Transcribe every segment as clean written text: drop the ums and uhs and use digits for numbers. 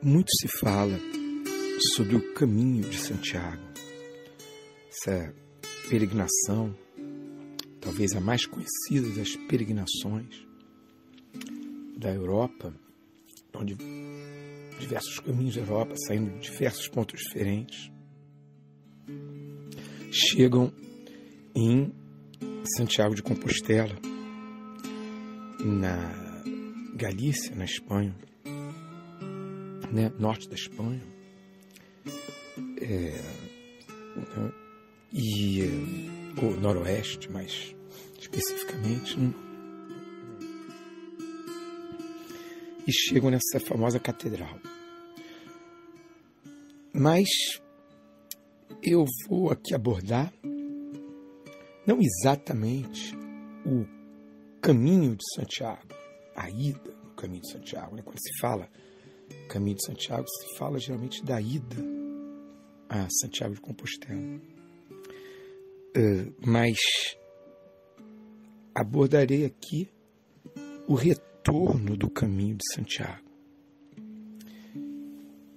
Muito se fala sobre o caminho de Santiago, essa peregrinação, talvez a mais conhecida das peregrinações da Europa, onde diversos caminhos da Europa, saindo de diversos pontos diferentes, chegam em Santiago de Compostela, na Galícia, na Espanha, né, norte da Espanha, e o noroeste, mais especificamente, né? E chegam nessa famosa catedral. Mas eu vou aqui abordar não exatamente o caminho de Santiago, a ida no caminho de Santiago, né? Quando se fala caminho de Santiago, se fala geralmente da ida a Santiago de Compostela. Mas abordarei aqui o retorno do caminho de Santiago,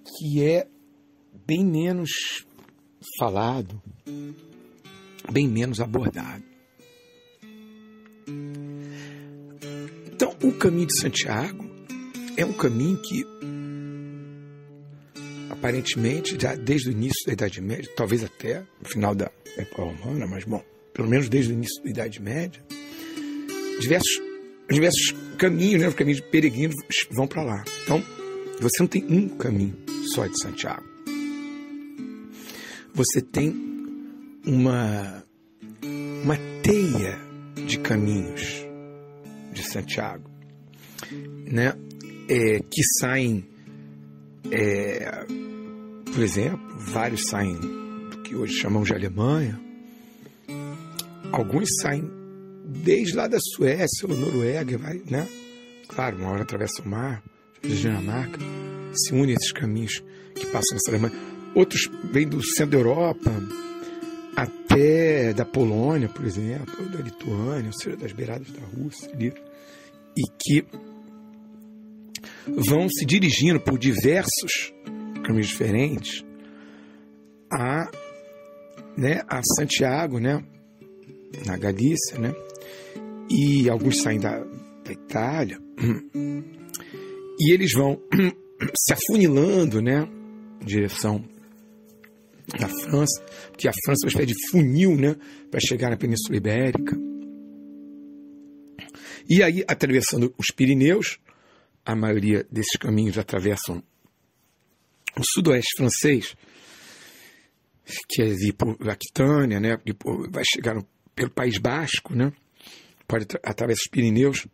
que é bem menos falado, bem menos abordado. Então, o caminho de Santiago é um caminho que aparentemente, já desde o início da Idade Média, talvez até no final da época romana, mas bom, pelo menos desde o início da Idade Média, diversos caminhos, né, os caminhos de peregrinos vão para lá. Então, você não tem um caminho só de Santiago. Você tem uma teia de caminhos de Santiago, né, que saem, por exemplo, vários saem do que hoje chamamos de Alemanha, alguns saem desde lá da Suécia ou Noruega, vai, né? Claro, uma hora atravessa o mar, de Dinamarca, se unem esses caminhos que passam nessa Alemanha. Outros vêm do centro da Europa, até da Polônia, por exemplo, ou da Lituânia, ou seja, das beiradas da Rússia, ali, e que vão se dirigindo por diversos caminhos diferentes a Santiago, né, na Galícia, né, e alguns saem da Itália, e eles vão se afunilando, né, em direção à França, porque a França é uma espécie de funil, né, para chegar na Península Ibérica. E aí, atravessando os Pirineus, a maioria desses caminhos atravessam o sudoeste francês, que é ali por Aquitânia, né? Vai chegar pelo País Basco, né? Pode atravessar os Pirineus,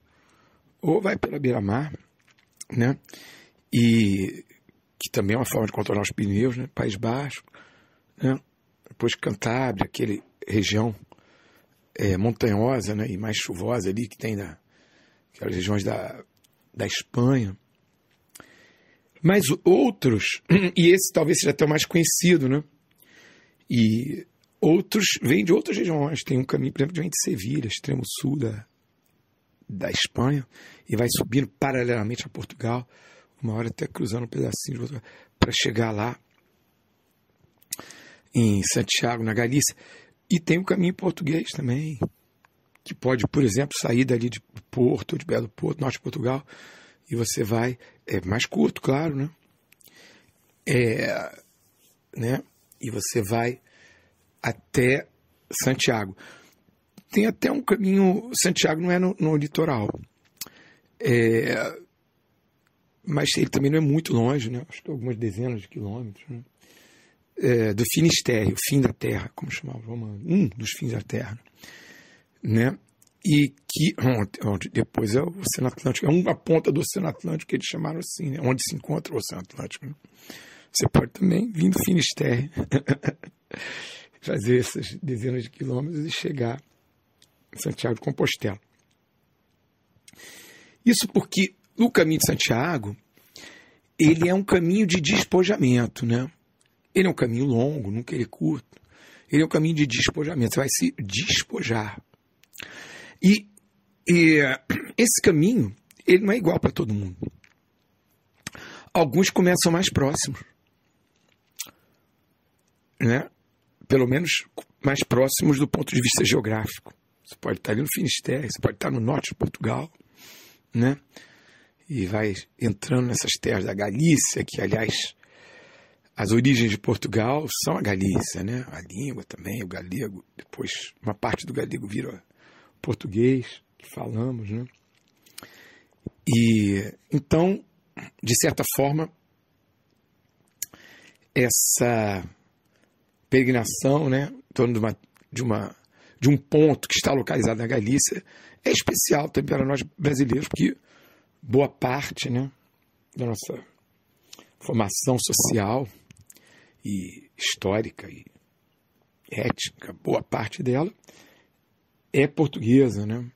ou vai pela beira-mar, né? E que também é uma forma de contornar os Pirineus, né? País Basco, né? Depois Cantábria, aquela região montanhosa, né? E mais chuvosa ali que tem aquelas regiões da Espanha. Mas outros, e esse talvez seja até o mais conhecido, né? E outros vêm de outras regiões. Tem um caminho, por exemplo, que vem de Sevilha, extremo sul da Espanha, e vai subindo paralelamente a Portugal, uma hora até cruzando um pedacinho de Portugal, para chegar lá em Santiago, na Galícia. E tem um caminho português também, que pode, por exemplo, sair dali de Porto, de Belo Porto, norte de Portugal, e você vai, mais curto, claro, né? Né? E você vai até Santiago. Tem até um caminho, Santiago não é no litoral, mas ele também não é muito longe, né? Acho que algumas dezenas de quilômetros, né? Do Finistério, fim da Terra, como chamava o romano, um dos fins da Terra, né? E que onde depois é o Oceano Atlântico, é uma ponta do Oceano Atlântico que eles chamaram assim, né? Onde se encontra o Oceano Atlântico, né? Você pode também vir do Finistério, fazer essas dezenas de quilômetros e chegar em Santiago de Compostela. Isso porque o caminho de Santiago, ele é um caminho de despojamento, né? Ele é um caminho longo, nunca ele é curto. Ele é um caminho de despojamento, você vai se despojar. E esse caminho, ele não é igual para todo mundo. Alguns começam mais próximos, né? Pelo menos mais próximos do ponto de vista geográfico. Você pode estar ali no Finisterre, você pode estar no norte de Portugal, né? E vai entrando nessas terras da Galícia, que, aliás, as origens de Portugal são a Galícia, né? A língua também, o galego. Depois, uma parte do galego vira português, que falamos, né? E, então, de certa forma, essa peregrinação, né, em torno de um ponto que está localizado na Galícia é especial também para nós brasileiros, porque boa parte, né, da nossa formação social e histórica e étnica, boa parte dela é portuguesa, né?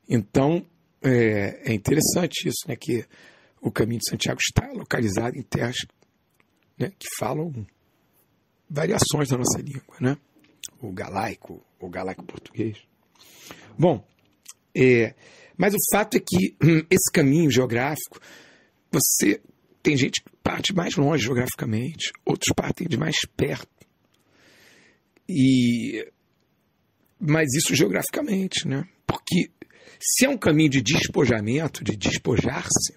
Então, é interessante isso, né, que o Caminho de Santiago está localizado em terras, né, que falam variações da nossa língua, né? O galaico português. Bom, mas o fato é que esse caminho geográfico, você tem gente que parte mais longe geograficamente, outros partem de mais perto. Mas isso geograficamente, né? Porque se é um caminho de despojamento, de despojar-se,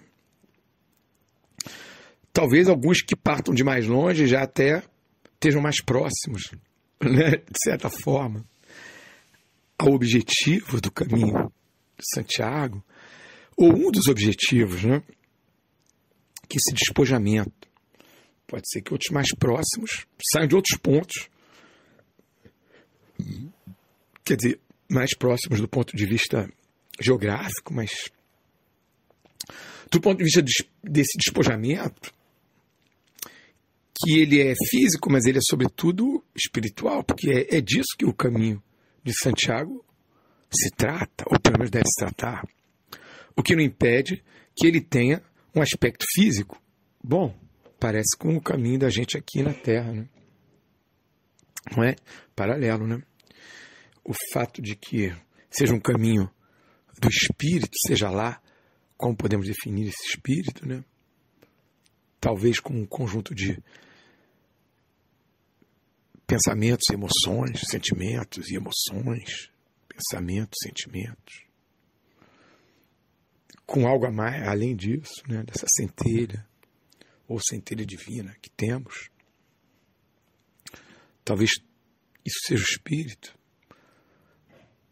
talvez alguns que partam de mais longe já até estejam mais próximos, né, de certa forma, ao objetivo do caminho de Santiago, ou um dos objetivos, né, que esse despojamento. Pode ser que outros mais próximos saiam de outros pontos, quer dizer, mais próximos do ponto de vista geográfico, mas do ponto de vista desse despojamento, que ele é físico, mas ele é sobretudo espiritual, porque é disso que o caminho de Santiago se trata, ou pelo menos deve se tratar. O que não impede que ele tenha um aspecto físico. Bom, parece com o caminho da gente aqui na Terra, né? Não é? Paralelo, né? O fato de que seja um caminho do espírito, seja lá como podemos definir esse espírito, né? Talvez como um conjunto de pensamentos, emoções, sentimentos e emoções, pensamentos, sentimentos, com algo a mais, além disso, né, dessa centelha, ou centelha divina que temos. Talvez isso seja o espírito.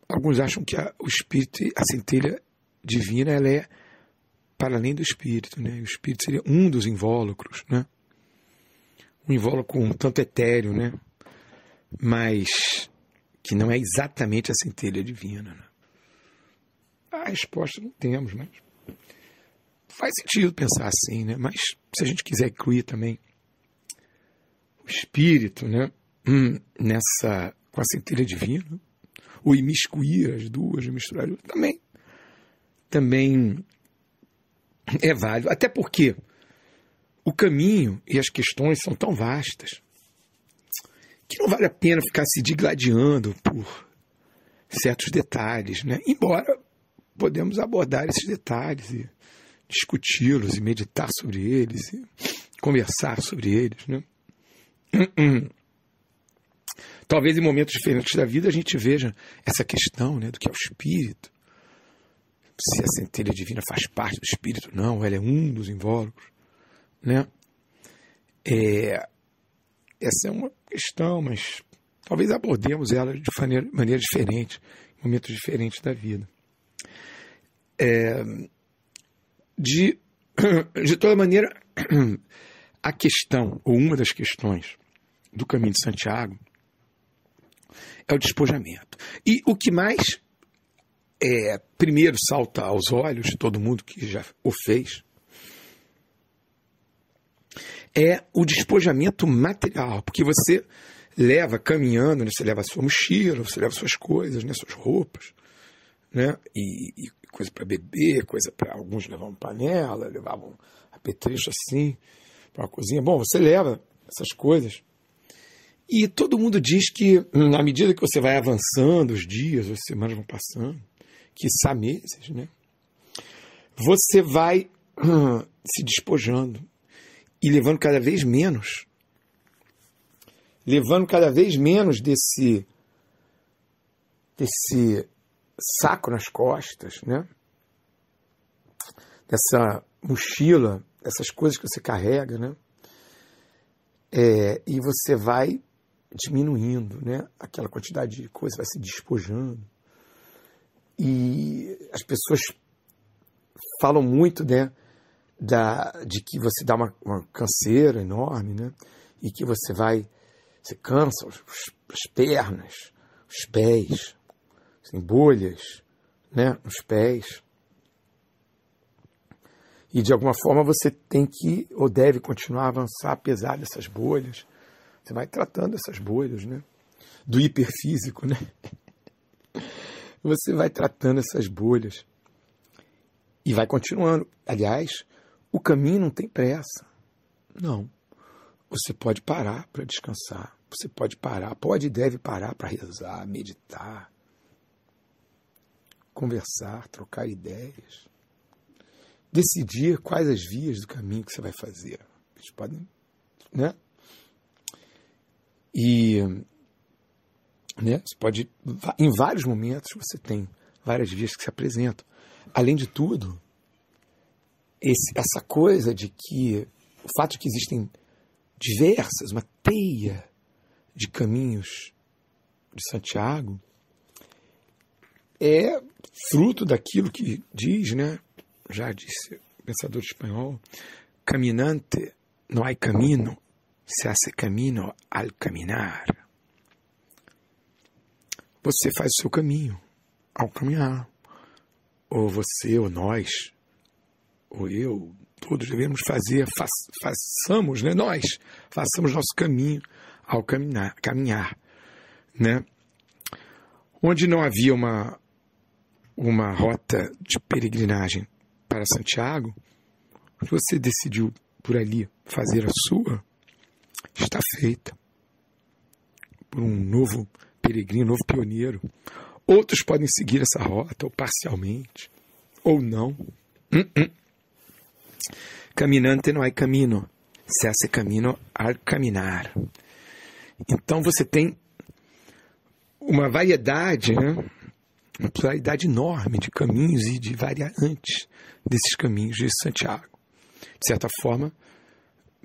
Alguns acham que o espírito, a centelha divina, ela é para além do espírito, né? O espírito seria um dos invólucros, né? Um invólucro um tanto etéreo, né? Mas que não é exatamente a centelha divina, né? A resposta não temos, mas faz sentido pensar assim, né? Mas se a gente quiser incluir também o espírito, né, com a centelha divina, ou imiscuir as duas, misturar também é válido. Até porque o caminho e as questões são tão vastas que não vale a pena ficar se digladiando por certos detalhes, né? Embora podemos abordar esses detalhes e discuti-los e meditar sobre eles e conversar sobre eles, né? Talvez em momentos diferentes da vida a gente veja essa questão, né, do que é o espírito, se a centelha divina faz parte do espírito, não, ela é um dos invólucros, né? Essa é uma questão, mas talvez abordemos ela de maneira diferente, em momentos diferentes da vida. De toda maneira, a questão, ou uma das questões do Caminho de Santiago é o despojamento. E o que mais primeiro salta aos olhos de todo mundo que já o fez é o despojamento material, porque você leva caminhando, né, você leva a sua mochila, você leva suas coisas, né, suas roupas, né, e coisa para beber, coisa para... Alguns levavam panela, levavam apetrecho assim, para uma cozinha. Bom, você leva essas coisas. E todo mundo diz que, na medida que você vai avançando, os dias, as semanas vão passando, quiçá meses, né? Você vai se despojando e levando cada vez menos desse saco nas costas, né? Dessa mochila, dessas coisas que você carrega, né? E você vai diminuindo, né? Aquela quantidade de coisa, vai se despojando. E as pessoas falam muito, né? De que você dá uma canseira enorme, né? E que você cansa as pernas, os pés, tem bolhas, né, nos pés. E de alguma forma você tem que, ou deve continuar a avançar apesar dessas bolhas. Você vai tratando essas bolhas, né? Do hiperfísico, né? Você vai tratando essas bolhas. E vai continuando. Aliás, o caminho não tem pressa. Não. Você pode parar para descansar. Você pode parar, pode e deve parar para rezar, meditar, conversar, trocar ideias, decidir quais as vias do caminho que você vai fazer. Vocês podem, né? E, né, você pode, em vários momentos, você tem várias vias que se apresentam. Além de tudo, essa coisa de que o fato de que existem uma teia de caminhos de Santiago é fruto daquilo que diz, né? Já disse o pensador espanhol, caminante no hay camino, se hace camino al caminar. Você faz o seu caminho ao caminhar. Ou você, ou nós, ou eu, todos devemos façamos, né? Nós façamos nosso caminho ao caminhar, né? Onde não havia uma rota de peregrinagem para Santiago, você decidiu por ali fazer a sua, está feita por um novo peregrino, novo pioneiro. Outros podem seguir essa rota, ou parcialmente, ou não. Caminante não hay camino, se hace camino al caminar. Então você tem uma variedade, né? Uma pluralidade enorme de caminhos e de variantes desses caminhos de Santiago. De certa forma,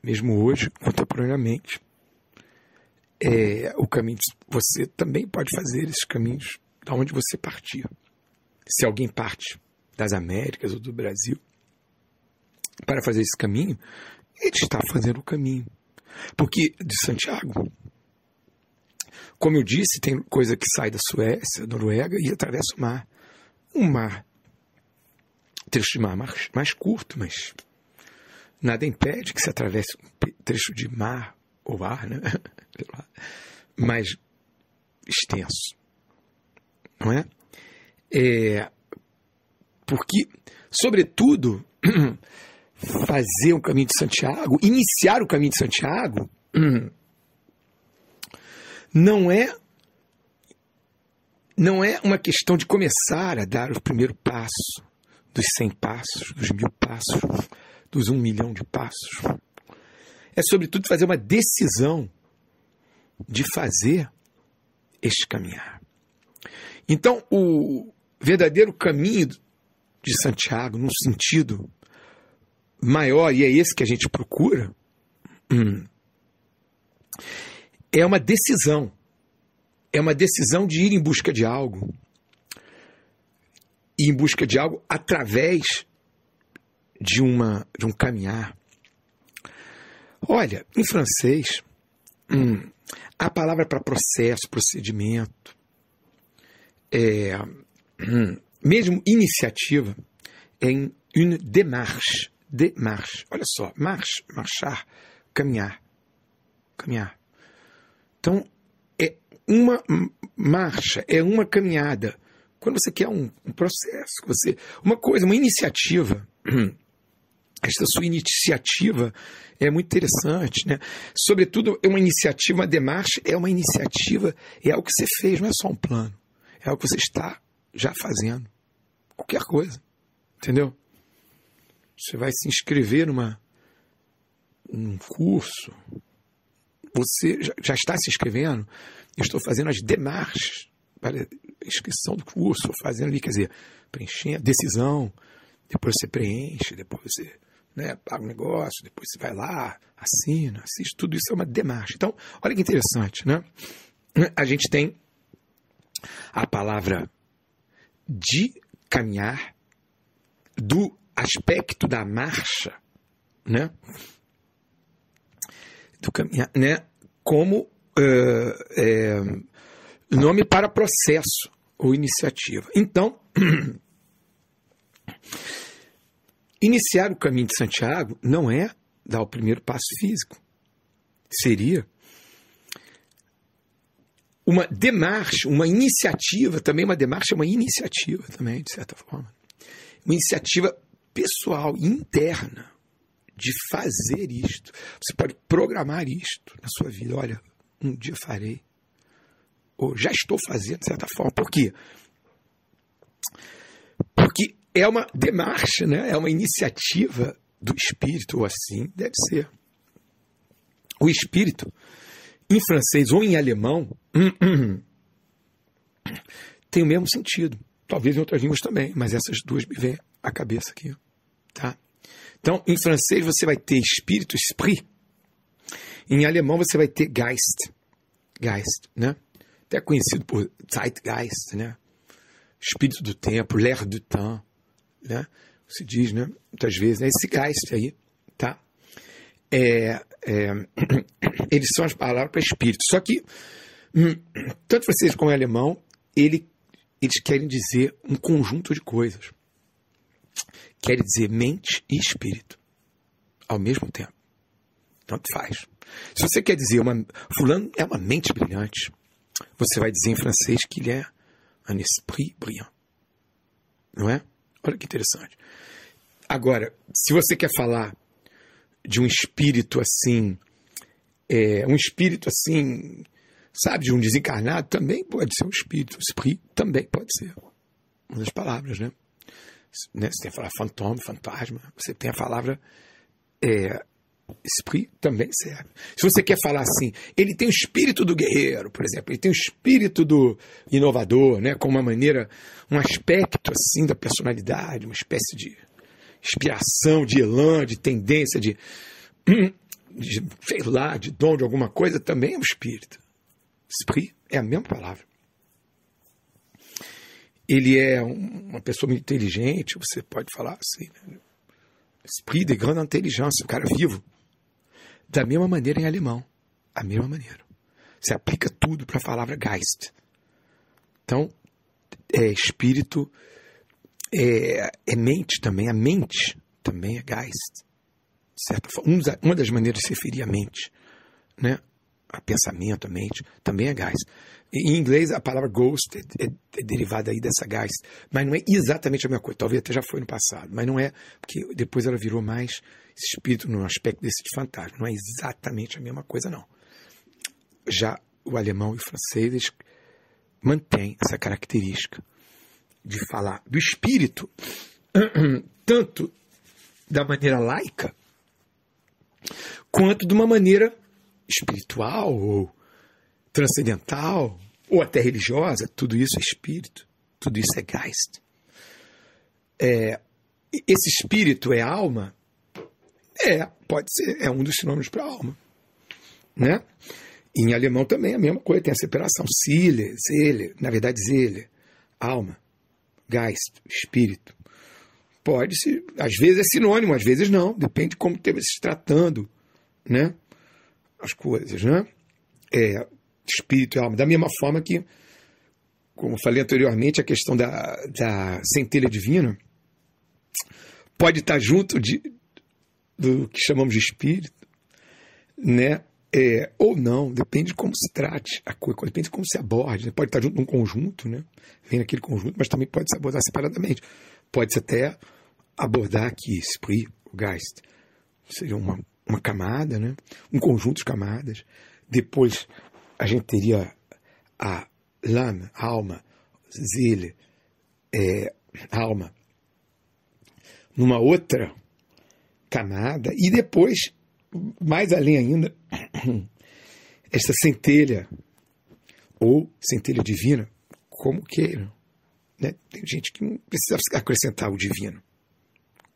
mesmo hoje, contemporaneamente, o caminho, você também pode fazer esses caminhos de onde você partir. Se alguém parte das Américas ou do Brasil para fazer esse caminho, ele está fazendo o caminho. Porque de Santiago, como eu disse, tem coisa que sai da Suécia, Noruega e atravessa o mar. Um mar, trecho de mar mais curto, mas nada impede que se atravesse um trecho de mar ou ar, né? Mais extenso. Não é? Porque, sobretudo, fazer o caminho de Santiago, iniciar o caminho de Santiago, não é uma questão de começar a dar o primeiro passo, dos 100 passos, dos 1000 passos, dos 1 milhão de passos. É, sobretudo, fazer uma decisão de fazer este caminhar. Então, o verdadeiro caminho de Santiago, num sentido maior, e é esse que a gente procura, é uma decisão. É uma decisão de ir em busca de algo. E em busca de algo através de um caminhar. Olha, em francês, a palavra para processo, procedimento, mesmo iniciativa, é une démarche. Démarche. Olha só, marchar, caminhar. Então, é uma marcha, é uma caminhada, Quando você quer um processo, uma iniciativa, esta sua iniciativa é muito interessante, né? Sobretudo, é uma iniciativa, uma demarche, é uma iniciativa, é algo que você fez, não é só um plano. É algo que você está já fazendo. Qualquer coisa, entendeu? Você vai se inscrever num curso, você já está se inscrevendo, eu estou fazendo as demarches para a inscrição do curso, estou fazendo ali, quer dizer, preenchendo a decisão, depois você preenche, depois você paga o negócio, depois você vai lá, assina, assiste, tudo isso é uma demarche. Então, olha que interessante, né? A gente tem a palavra de caminhar, do aspecto da marcha, né? Do caminhar, né? Como nome para processo ou iniciativa. Então, iniciar o caminho de Santiago não é dar o primeiro passo físico. Seria uma demarche, uma iniciativa, também uma demarche é uma iniciativa também, de certa forma. Uma iniciativa pessoal, interna, de fazer isto. Você pode programar isto na sua vida. Olha, um dia farei. Ou já estou fazendo, de certa forma. Por quê? Porque é uma demarche, né? É uma iniciativa do espírito, ou assim deve ser. O espírito, em francês ou em alemão, tem o mesmo sentido. Talvez em outras línguas também, mas essas duas me vêm à cabeça aqui. Tá? Então, em francês você vai ter espírito, esprit. Em alemão você vai ter Geist. Geist, né? Até conhecido por Zeitgeist, né? Espírito do tempo, l'air du temps, né? Se diz, né? Muitas vezes, né? Esse Geist aí, tá? Eles são as palavras para espírito. Só que, tanto francês como alemão, eles querem dizer um conjunto de coisas. Querem dizer mente e espírito ao mesmo tempo. Tanto faz. Se você quer dizer fulano é uma mente brilhante, você vai dizer em francês que ele é un esprit brillant. Não é? Olha que interessante. Agora, se você quer falar de um espírito assim, sabe, de um desencarnado, também pode ser um espírito. Esprit também pode ser uma das palavras, né? Você tem a palavra fantôme, fantasma, você tem a palavra esprit, também serve. Se você quer falar assim, ele tem o espírito do guerreiro, por exemplo, ele tem o espírito do inovador, né, com uma maneira, um aspecto assim da personalidade, uma espécie de inspiração, de elan, de tendência, de sei lá, de dom de alguma coisa, também é um espírito. Esprit é a mesma palavra. Ele é uma pessoa muito inteligente, você pode falar assim, né? Esprit de grande inteligência, um cara vivo. Da mesma maneira em alemão. A mesma maneira. Você aplica tudo para a palavra Geist. Então, espírito é mente também. A mente também é Geist. Certo? Uma das maneiras de se referir à mente, né? A pensamento, a mente, também é Geist. Em inglês, a palavra ghost é derivada aí dessa Geist, mas não é exatamente a mesma coisa. Talvez até já foi no passado, mas não é, porque depois ela virou mais esse espírito no aspecto desse de fantasma. Não é exatamente a mesma coisa, não. Já o alemão e o francês, eles mantêm essa característica de falar do espírito, tanto da maneira laica, quanto de uma maneira espiritual ou transcendental, ou até religiosa. Tudo isso é espírito, tudo isso é Geist. Esse espírito é alma? Pode ser, é um dos sinônimos para alma, né? Em alemão também é a mesma coisa, tem a separação, Seele, na verdade Seele, alma, Geist, espírito. Pode ser, às vezes é sinônimo, às vezes não, depende de como estamos se tratando, né? As coisas, né? Espírito e alma. Da mesma forma que, como falei anteriormente, a questão da centelha divina pode estar junto do que chamamos de espírito, né? Ou não, depende de como se trate a coisa, depende de como se aborde, né? Pode estar junto num conjunto, né? Vem naquele conjunto, mas também pode se abordar separadamente. Pode-se até abordar aqui, Esprit, o Geist, seria uma camada, né? Um conjunto de camadas. Depois a gente teria a L'âme, alma, Seele, alma, numa outra camada, e depois, mais além ainda, essa centelha, ou centelha divina, como queiram, né? Tem gente que não precisa acrescentar o divino,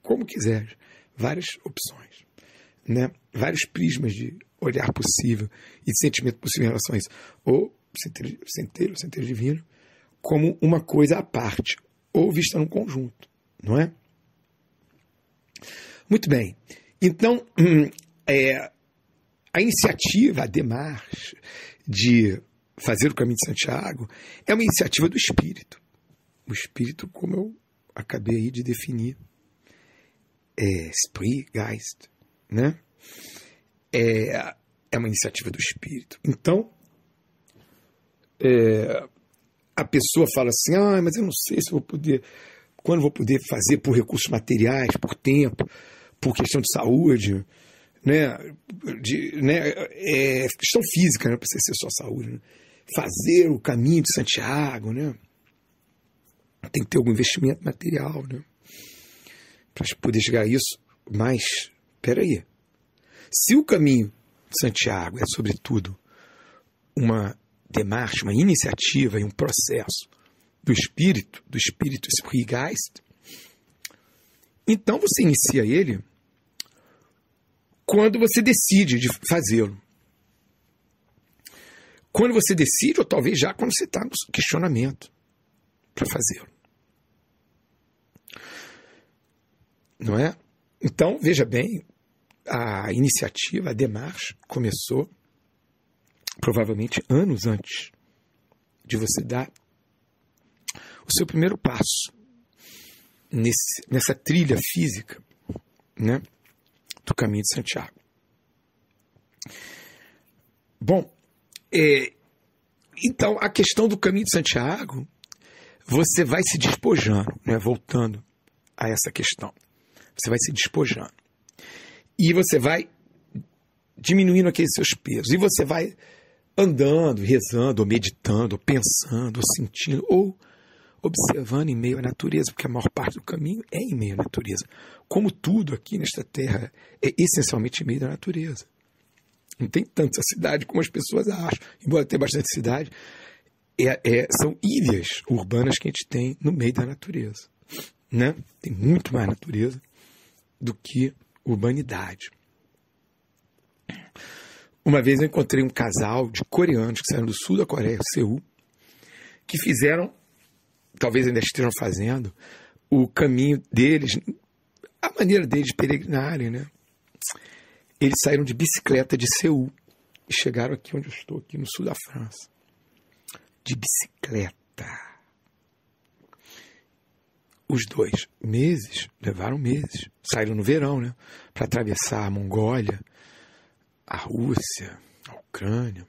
como quiser, várias opções, né? Vários prismas de olhar possível e de sentimento possível em relação a isso, ou centelha divino, como uma coisa à parte, ou vista num conjunto, não é? Muito bem. Então, a iniciativa, a démarche de fazer o caminho de Santiago é uma iniciativa do Espírito. O Espírito, como eu acabei aí de definir, Esprit, Geist, né? É uma iniciativa do Espírito. Então, a pessoa fala assim, mas eu não sei se eu vou poder, quando vou poder fazer por recursos materiais, por tempo, por questão de saúde, né? Questão física, não precisa ser só saúde, né? Fazer o caminho de Santiago, né? Tem que ter algum investimento material, né? Para poder chegar a isso. Mas, espera aí, se o caminho de Santiago é, sobretudo, uma démarche, uma iniciativa e um processo do Espírito Esprit Geist, então você inicia ele quando você decide de fazê-lo. Quando você decide, ou talvez já quando você está no questionamento para fazê-lo. Não é? Então, veja bem, a iniciativa, a démarche, começou provavelmente anos antes de você dar o seu primeiro passo nessa trilha física, né, do caminho de Santiago. Bom, então a questão do caminho de Santiago, você vai se despojando, né, voltando a essa questão. Você vai se despojando. E você vai diminuindo aqueles seus pesos. E você vai andando, rezando, ou meditando, ou pensando, ou sentindo, ou observando em meio à natureza, porque a maior parte do caminho é em meio à natureza. Como tudo aqui nesta terra é essencialmente em meio da natureza. Não tem tanta cidade como as pessoas acham. Embora tenha bastante cidade, são ilhas urbanas que a gente tem no meio da natureza, né? Tem muito mais natureza do que urbanidade. Uma vez eu encontrei um casal de coreanos que saíram do sul da Coreia, Seul, que fizeram, talvez ainda estejam fazendo, o caminho deles, a maneira deles de peregrinarem, né? Eles saíram de bicicleta de Seul e chegaram aqui onde eu estou, aqui no sul da França. De bicicleta. Os dois levaram meses. Saíram no verão, né? Para atravessar a Mongólia, a Rússia, a Ucrânia.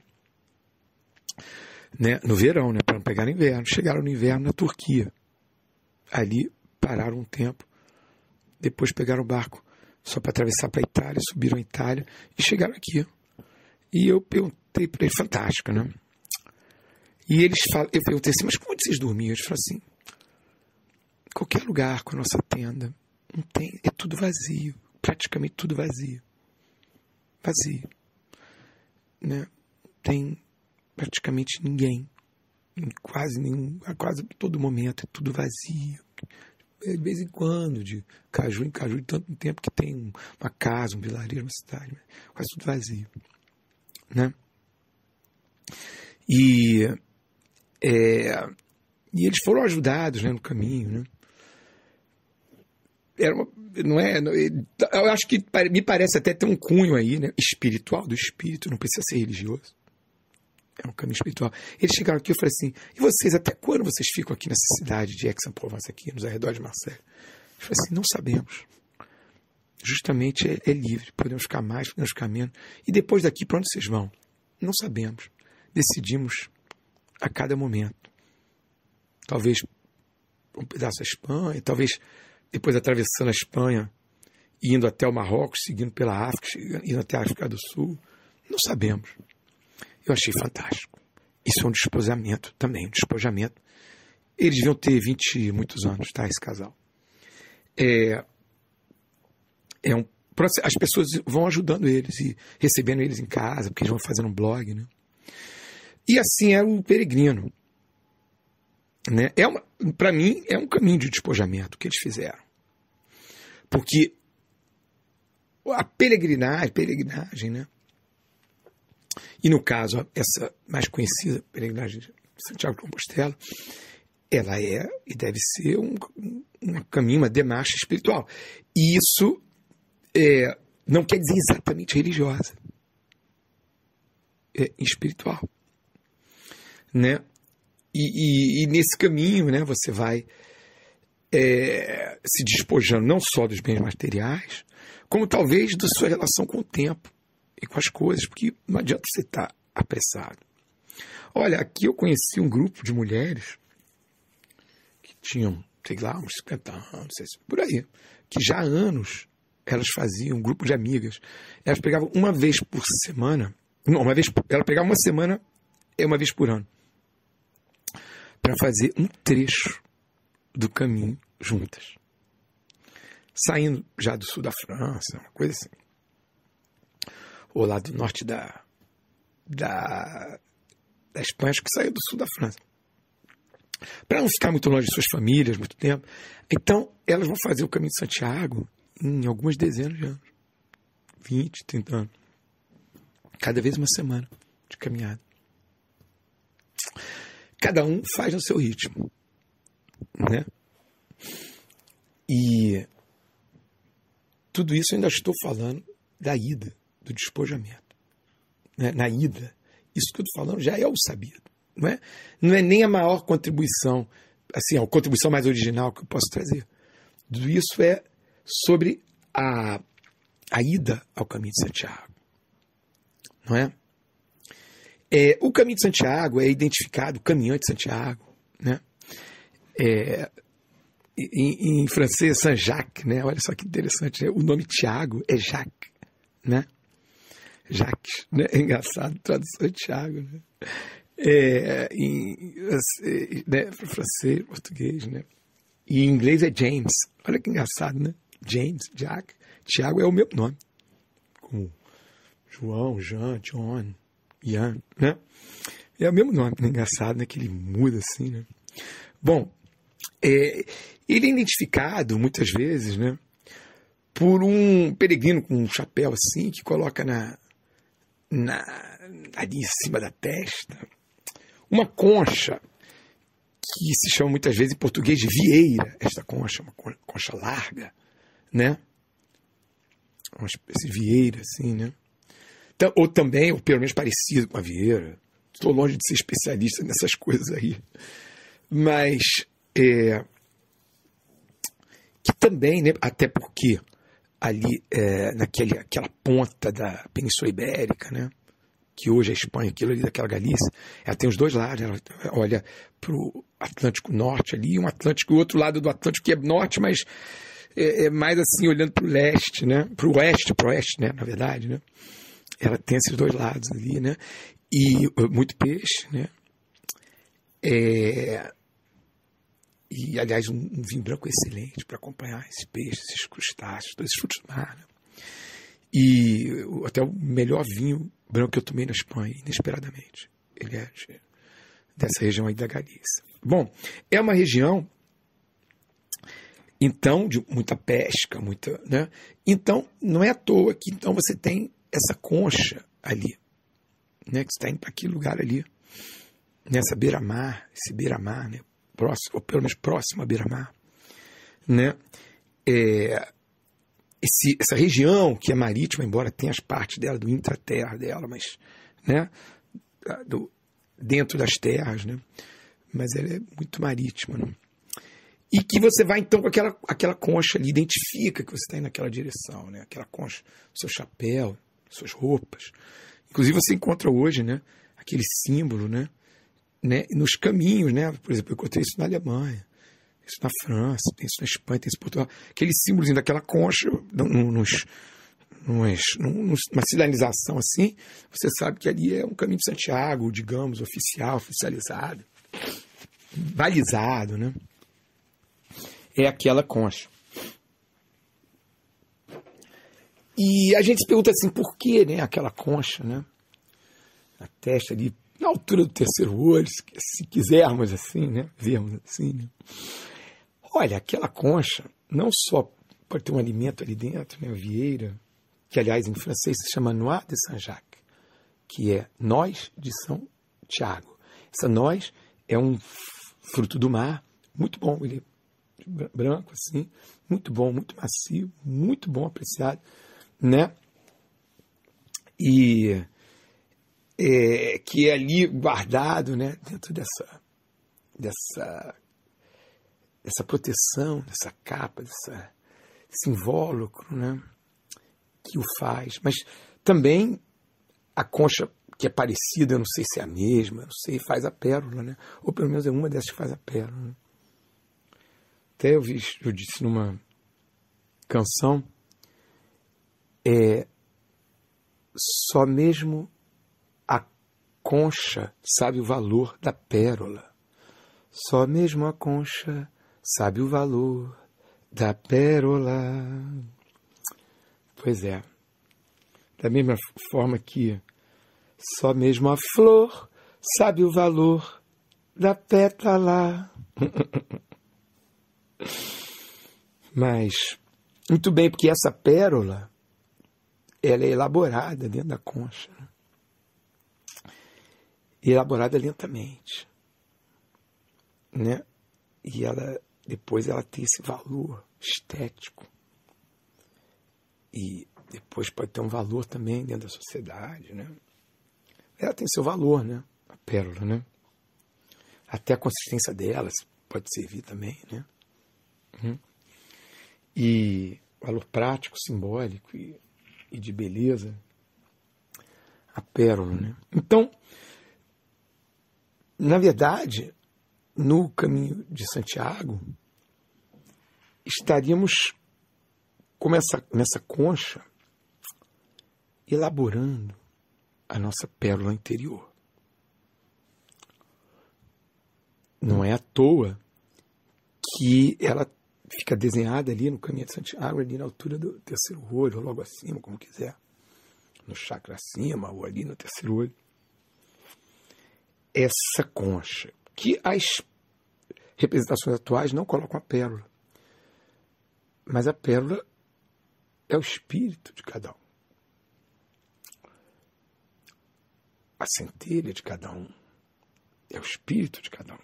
Né? No verão, né? Para não pegar no inverno. Chegaram no inverno na Turquia. Ali pararam um tempo. Depois pegaram o barco só para atravessar para a Itália. Subiram a Itália e chegaram aqui. E eu perguntei para eles, fantástico, né? E eu perguntei assim, mas como vocês dormiam? Eles falaram assim, qualquer lugar com a nossa tenda, não tem, é tudo vazio, praticamente tudo vazio. Vazio. Né? Não tem praticamente ninguém, quase todo momento, é tudo vazio. De vez em quando, de caju em caju, de tanto tempo que tem uma casa, um vilarejo, uma cidade, quase tudo vazio. Né? E eles foram ajudados, né, no caminho, né? Eu acho que me parece até ter um cunho aí, né, espiritual, do espírito, não precisa ser religioso. É um caminho espiritual. Eles chegaram aqui e eu falei assim, e vocês, até quando vocês ficam aqui nessa cidade de Aix-en-Provence, aqui nos arredores de Marseille? Eu falei assim, não sabemos. justamente é livre. Podemos ficar mais, podemos ficar menos. E depois daqui, para onde vocês vão? Não sabemos. Decidimos a cada momento. Talvez um pedaço da Espanha, talvez depois atravessando a Espanha, indo até o Marrocos, seguindo pela África, indo até a África do Sul. Não sabemos. Eu achei fantástico. Isso é um despojamento também, um despojamento. Eles deviam ter 20 e muitos anos, tá, esse casal. As pessoas vão ajudando eles e recebendo eles em casa, porque eles vão fazendo um blog, né? E assim é o peregrino. Né? Para mim, é um caminho de despojamento que eles fizeram. Porque a peregrinagem, né? E no caso, essa mais conhecida peregrinagem de Santiago de Compostela, ela é e deve ser um caminho, uma demarcha espiritual. E isso não quer dizer exatamente religiosa. É espiritual. Né? E nesse caminho, né, você vai se despojando não só dos bens materiais, como talvez da sua relação com o tempo e com as coisas, porque não adianta você estar apressado. Olha, aqui eu conheci um grupo de mulheres que tinham, sei lá, uns 50 anos, por aí, que já há anos elas faziam um grupo de amigas. Elas pegavam uma vez por semana, ela pegava uma semana, uma vez por ano, para fazer um trecho do caminho juntas. Saindo já do sul da França, uma coisa assim. Ou lá do norte da Espanha, acho que saiu do sul da França. Para não ficar muito longe de suas famílias, muito tempo. Então, elas vão fazer o caminho de Santiago em algumas dezenas de anos. 20, 30 anos. Cada vez uma semana de caminhada. Cada um faz no seu ritmo. Né? E tudo isso eu ainda estou falando da ida, do despojamento. Né? Na ida, isso que eu estou falando já é o sabido. Não é nem a maior contribuição, assim, a contribuição mais original que eu posso trazer. Tudo isso é sobre a ida ao caminho de Santiago. Não é? O caminho de Santiago é identificado, o caminhante de Santiago, né? Em francês, Saint-Jacques, né? Olha só que interessante, né? O nome Tiago é Jacques, né? Jacques, né? É engraçado, tradução de Tiago, né? Né? Francês, português, né? E em inglês é James. Olha que engraçado, né? James, Jack, Tiago é o meu nome, como João, Jean, John, Ian, né? É o mesmo nome, né? Engraçado, né? Que ele muda assim, né? Bom, ele é identificado muitas vezes, né? Por um peregrino com um chapéu assim, que coloca ali em cima da testa uma concha que se chama muitas vezes em português de vieira. Esta concha, uma concha larga, né? Uma espécie de vieira, assim, né? Ou também, ou pelo menos parecido com a vieira. Estou longe de ser especialista nessas coisas aí. Mas, que também, né? Até porque ali, naquela ponta da Península Ibérica, né? Que hoje é a Espanha, aquilo ali daquela Galícia, ela tem os dois lados, ela olha para o Atlântico Norte ali, o outro lado do Atlântico que é norte, mas é mais assim, olhando para o leste, né? Para o oeste, né? Na verdade, né? Ela tem esses dois lados ali, né? E muito peixe, né? E, aliás, um vinho branco excelente para acompanhar esses peixes, esses crustáceos, todos esses frutos do mar, né? E até o melhor vinho branco que eu tomei na Espanha, inesperadamente. Ele é dessa região aí da Galícia. Bom, é uma região, então, de muita pesca, muita, né? Então, não é à toa que então você tem essa concha ali, né? Que você está indo para aquele lugar ali, nessa beira-mar, esse beira-mar, né? Próximo, ou pelo menos próximo à beira-mar, né? Essa região que é marítima, embora tenha as partes dela, do intraterra dela, mas, né, dentro das terras, né, mas ela é muito marítima, né? E que você vai, então, com aquela concha ali, identifica que você está indo naquela direção, né? Aquela concha, seu chapéu, suas roupas. Inclusive, você encontra hoje, né? Aquele símbolo, né? Nos caminhos, né? Por exemplo, eu encontrei isso na Alemanha, isso na França, tem isso na Espanha, tem isso em Portugal. Aquele símbolozinho daquela concha, numa sinalização assim, você sabe que ali é um caminho de Santiago, digamos, oficializado, balizado, né? É aquela concha. E a gente se pergunta assim, por que, né, aquela concha, né? Na testa ali, na altura do terceiro olho, se quisermos assim, né? Vermos assim, né? Olha, aquela concha não só pode ter um alimento ali dentro, né? A vieira, que aliás em francês se chama Noix de Saint-Jacques, que é noz de São Tiago. Essa noz é um fruto do mar, muito bom, ele é branco assim, muito bom, muito macio, muito bom, apreciado, né? E que é ali guardado, né, dentro dessa proteção, dessa capa, desse invólucro, né, que o faz. Mas também a concha que é parecida, eu não sei se é a mesma, não sei, faz a pérola, né? Ou pelo menos é uma dessas que faz a pérola. Né? Até eu disse numa canção, só mesmo a concha sabe o valor da pérola. Só mesmo a concha sabe o valor da pérola. Pois é. Da mesma forma que só mesmo a flor sabe o valor da pétala. Mas, muito bem, porque essa pérola, ela é elaborada dentro da concha. Né? Elaborada lentamente. Né? E depois ela tem esse valor estético. E depois pode ter um valor também dentro da sociedade, né? Ela tem seu valor, né? A pérola, né? Até a consistência delas pode servir também, né? E valor prático, simbólico e de beleza. A pérola, né? Então, na verdade, no caminho de Santiago, estaríamos nessa concha elaborando a nossa pérola interior. Não é à toa que ela fica desenhada ali no caminho de Santiago, ali na altura do terceiro olho, ou logo acima, como quiser, no chakra acima, ou ali no terceiro olho. Essa concha, que as representações atuais não colocam a pérola, mas a pérola é o espírito de cada um. A centelha de cada um. É o espírito de cada um.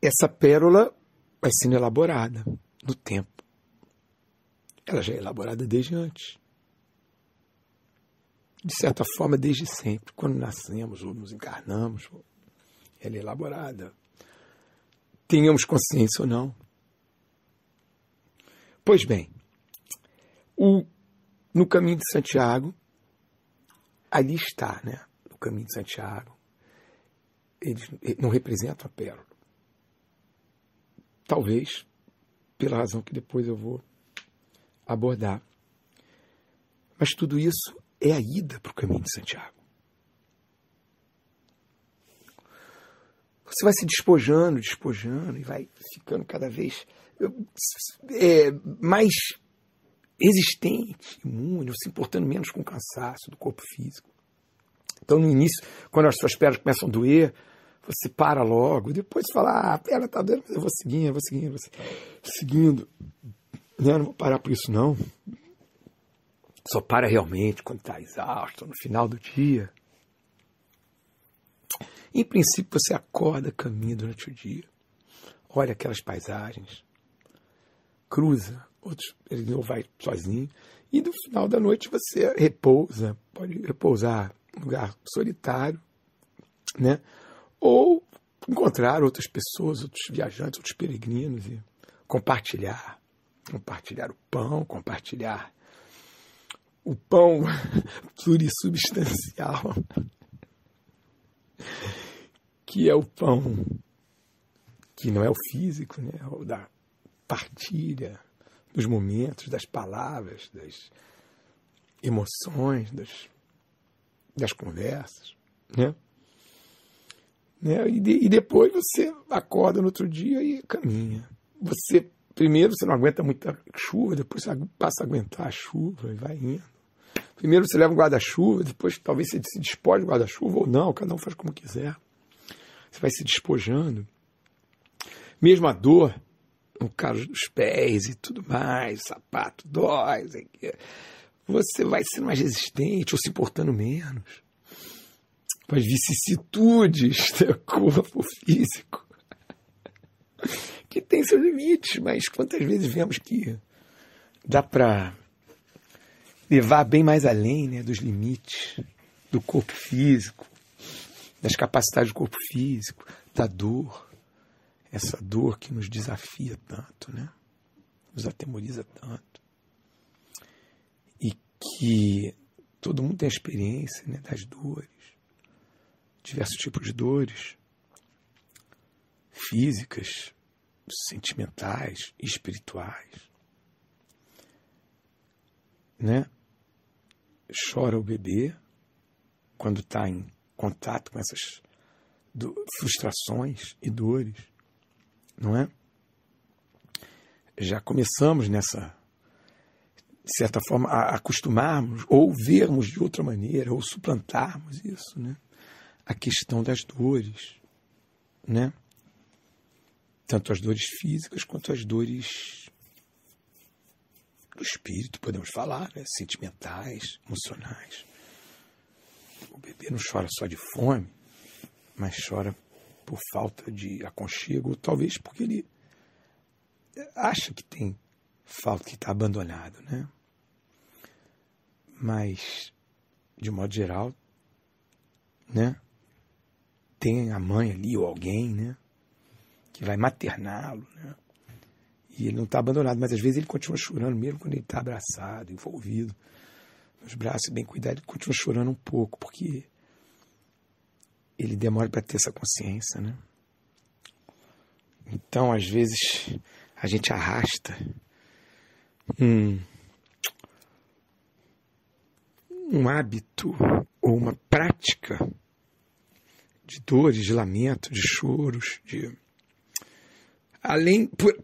Essa pérola vai sendo elaborada no tempo. Ela já é elaborada desde antes. De certa forma, desde sempre. Quando nascemos ou nos encarnamos, ela é elaborada. Tenhamos consciência ou não. Pois bem, no caminho de Santiago, ali está, né? No caminho de Santiago, eles não representam a pérola. Talvez, pela razão que depois eu vou abordar. Mas tudo isso é a ida para o caminho de Santiago. Você vai se despojando e vai ficando cada vez mais resistente, imune, se importando menos com o cansaço do corpo físico. Então, no início, quando as suas pernas começam a doer, você para logo, depois fala, a perna está doendo, mas eu vou seguindo. Não vou parar por isso, não. Só para realmente quando está exausto, no final do dia. Em princípio, você acorda, caminha durante o dia, olha aquelas paisagens, cruza, ele não vai sozinho, e no final da noite você repousa, pode repousar em um lugar solitário, né? Ou encontrar outras pessoas, outros viajantes, outros peregrinos e compartilhar o pão, compartilhar o pão plurissubstancial, que é o pão que não é o físico, né? O da partilha dos momentos, das palavras, das emoções, das conversas, né? E depois você acorda no outro dia e caminha. Primeiro você não aguenta muita chuva, depois você passa a aguentar a chuva e vai indo. Primeiro você leva um guarda-chuva, depois talvez você se despoje do guarda-chuva ou não, cada um faz como quiser. Você vai se despojando. Mesmo a dor, no caso dos pés e tudo mais, o sapato dói, você vai sendo mais resistente ou se importando menos com as vicissitudes do corpo físico, que tem seus limites, mas quantas vezes vemos que dá para levar bem mais além, né, dos limites do corpo físico, das capacidades do corpo físico, da dor, essa dor que nos desafia tanto, né, nos atemoriza tanto, e que todo mundo tem a experiência, né, das dores, diversos tipos de dores, físicas, sentimentais, espirituais, né? Chora o bebê quando está em contato com essas frustrações e dores, não é? Já começamos nessa, de certa forma, a acostumarmos ou vermos de outra maneira ou suplantarmos isso, né? A questão das dores, né? Tanto as dores físicas quanto as dores do espírito, podemos falar, né? Sentimentais, emocionais. O bebê não chora só de fome, mas chora por falta de aconchego, ou talvez porque ele acha que tem falta, que está abandonado, né? Mas, de modo geral, né? Tem a mãe ali, ou alguém, né? Que vai materná-lo, né? E ele não está abandonado, mas às vezes ele continua chorando, mesmo quando ele está abraçado, envolvido nos braços, bem cuidado, ele continua chorando um pouco, porque ele demora para ter essa consciência, né? Então, às vezes, a gente arrasta um hábito ou uma prática de dores, de lamento, de choros,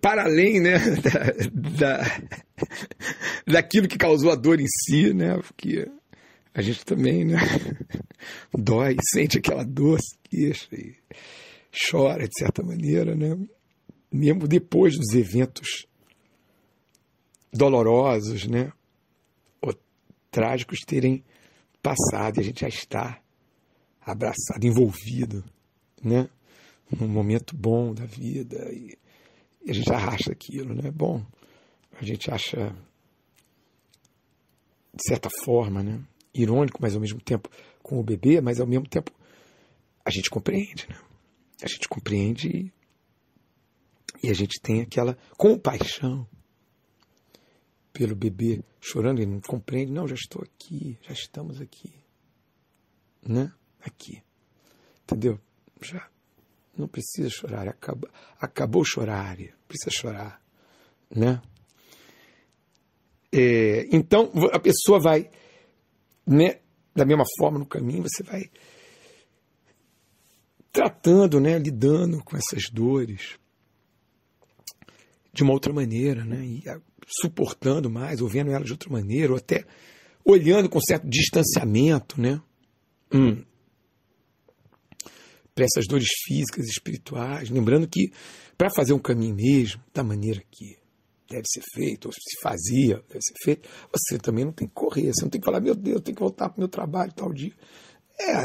para além, né, daquilo que causou a dor em si, né, porque a gente também, né, dói, sente aquela dor, queixa e chora de certa maneira, né, mesmo depois dos eventos dolorosos, né, ou trágicos terem passado, e a gente já está abraçado, envolvido, né, num momento bom da vida, e a gente arrasta aquilo, né? Bom, a gente acha, de certa forma, né, irônico, mas ao mesmo tempo com o bebê, mas ao mesmo tempo a gente compreende, né? A gente compreende e a gente tem aquela compaixão pelo bebê chorando, ele não compreende, não, já estou aqui, já estamos aqui, né? Aqui, entendeu? Já não precisa chorar, acabou chorar, precisa chorar, né? Então a pessoa vai, né, da mesma forma no caminho, você vai tratando, né, lidando com essas dores de uma outra maneira, né, e suportando mais, ou vendo elas de outra maneira, ou até olhando com certo distanciamento, né, para essas dores físicas e espirituais, lembrando que para fazer um caminho mesmo, da maneira que deve ser feito, ou se fazia, deve ser feito, você também não tem que correr, você não tem que falar, meu Deus, eu tenho que voltar para o meu trabalho tal dia.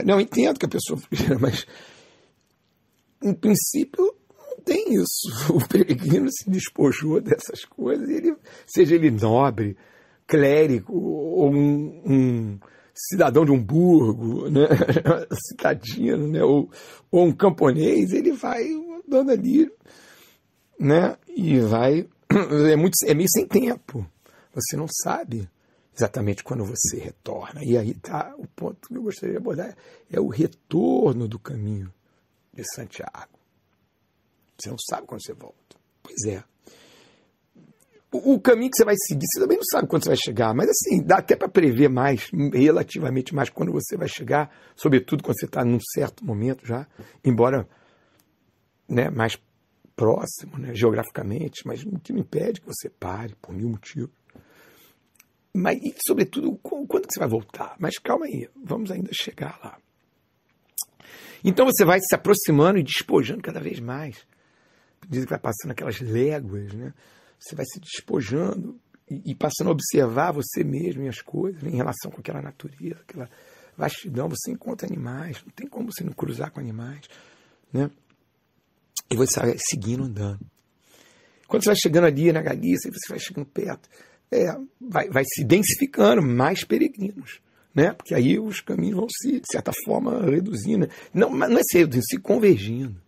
Não, entendo que a pessoa, mas em princípio não tem isso. O peregrino se despojou dessas coisas, seja ele nobre, clérigo, ou um cidadão de um burgo, né? Cidadino, né? Ou um camponês, ele vai andando ali, né? E vai... É meio sem tempo. Você não sabe exatamente quando você retorna. E aí está o ponto que eu gostaria de abordar, é o retorno do caminho de Santiago. Você não sabe quando você volta. Pois é. O caminho que você vai seguir, você também não sabe quando você vai chegar, mas assim, dá até para prever mais, relativamente mais, quando você vai chegar, sobretudo quando você está num certo momento já, embora, né, mais próximo, né, geograficamente, mas o que não impede que você pare por nenhum motivo. Mas, e, sobretudo, quando que você vai voltar? Mas calma aí, vamos ainda chegar lá. Então você vai se aproximando e despojando cada vez mais. Diz que vai passando aquelas léguas, né? Você vai se despojando e passando a observar você mesmo e as coisas em relação com aquela natureza, aquela vastidão. Você encontra animais, não tem como você não cruzar com animais, né? E você vai seguindo, andando. Quando você vai chegando ali na Galícia, você vai chegando perto, vai se densificando mais peregrinos, né? Porque aí os caminhos vão se, de certa forma, reduzindo. Não, mas não é se reduzindo, se convergindo.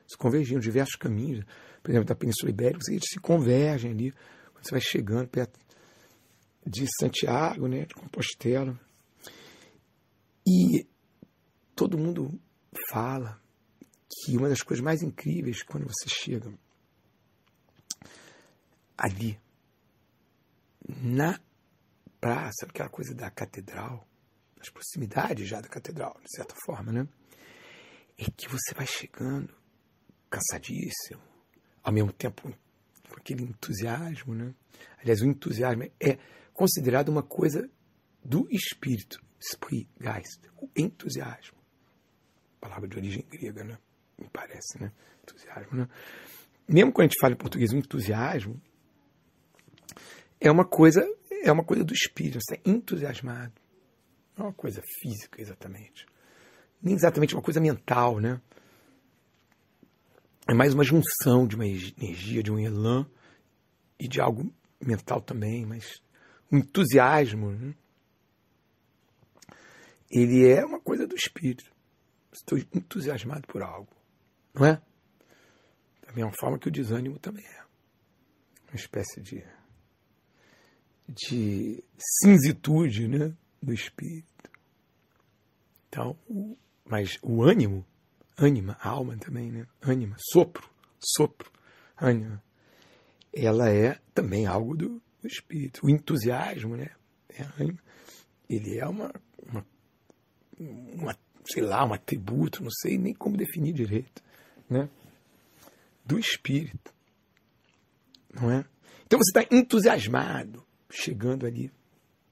Se convergindo, diversos caminhos. Por exemplo, da Península Ibérica, eles se convergem ali, quando você vai chegando perto de Santiago, né, de Compostela. E todo mundo fala que uma das coisas mais incríveis quando você chega ali, na praça, aquela coisa da catedral, nas proximidades já da catedral, de certa forma, né, é que você vai chegando cansadíssimo, ao mesmo tempo com aquele entusiasmo, né? Aliás, o entusiasmo é considerado uma coisa do espírito, Spritgeist, o entusiasmo. Palavra de origem grega, né? Me parece, né? Entusiasmo, né? Mesmo quando a gente fala em português, o entusiasmo é uma coisa do espírito, você é entusiasmado. Não é uma coisa física, exatamente. Nem exatamente uma coisa mental, né? É mais uma junção de uma energia, de um elan e de algo mental também, mas o entusiasmo, né? Ele é uma coisa do espírito. Estou entusiasmado por algo, não é? Da mesma forma que o desânimo também é. Uma espécie de cinzitude, né, do espírito. Então, mas o ânimo, ânima, a alma também, né? Ânima, sopro, ânima. Ela é também algo do espírito. O entusiasmo, né? Ele é sei lá, um atributo, não sei nem como definir direito, né? Do espírito, não é? Então você está entusiasmado, chegando ali,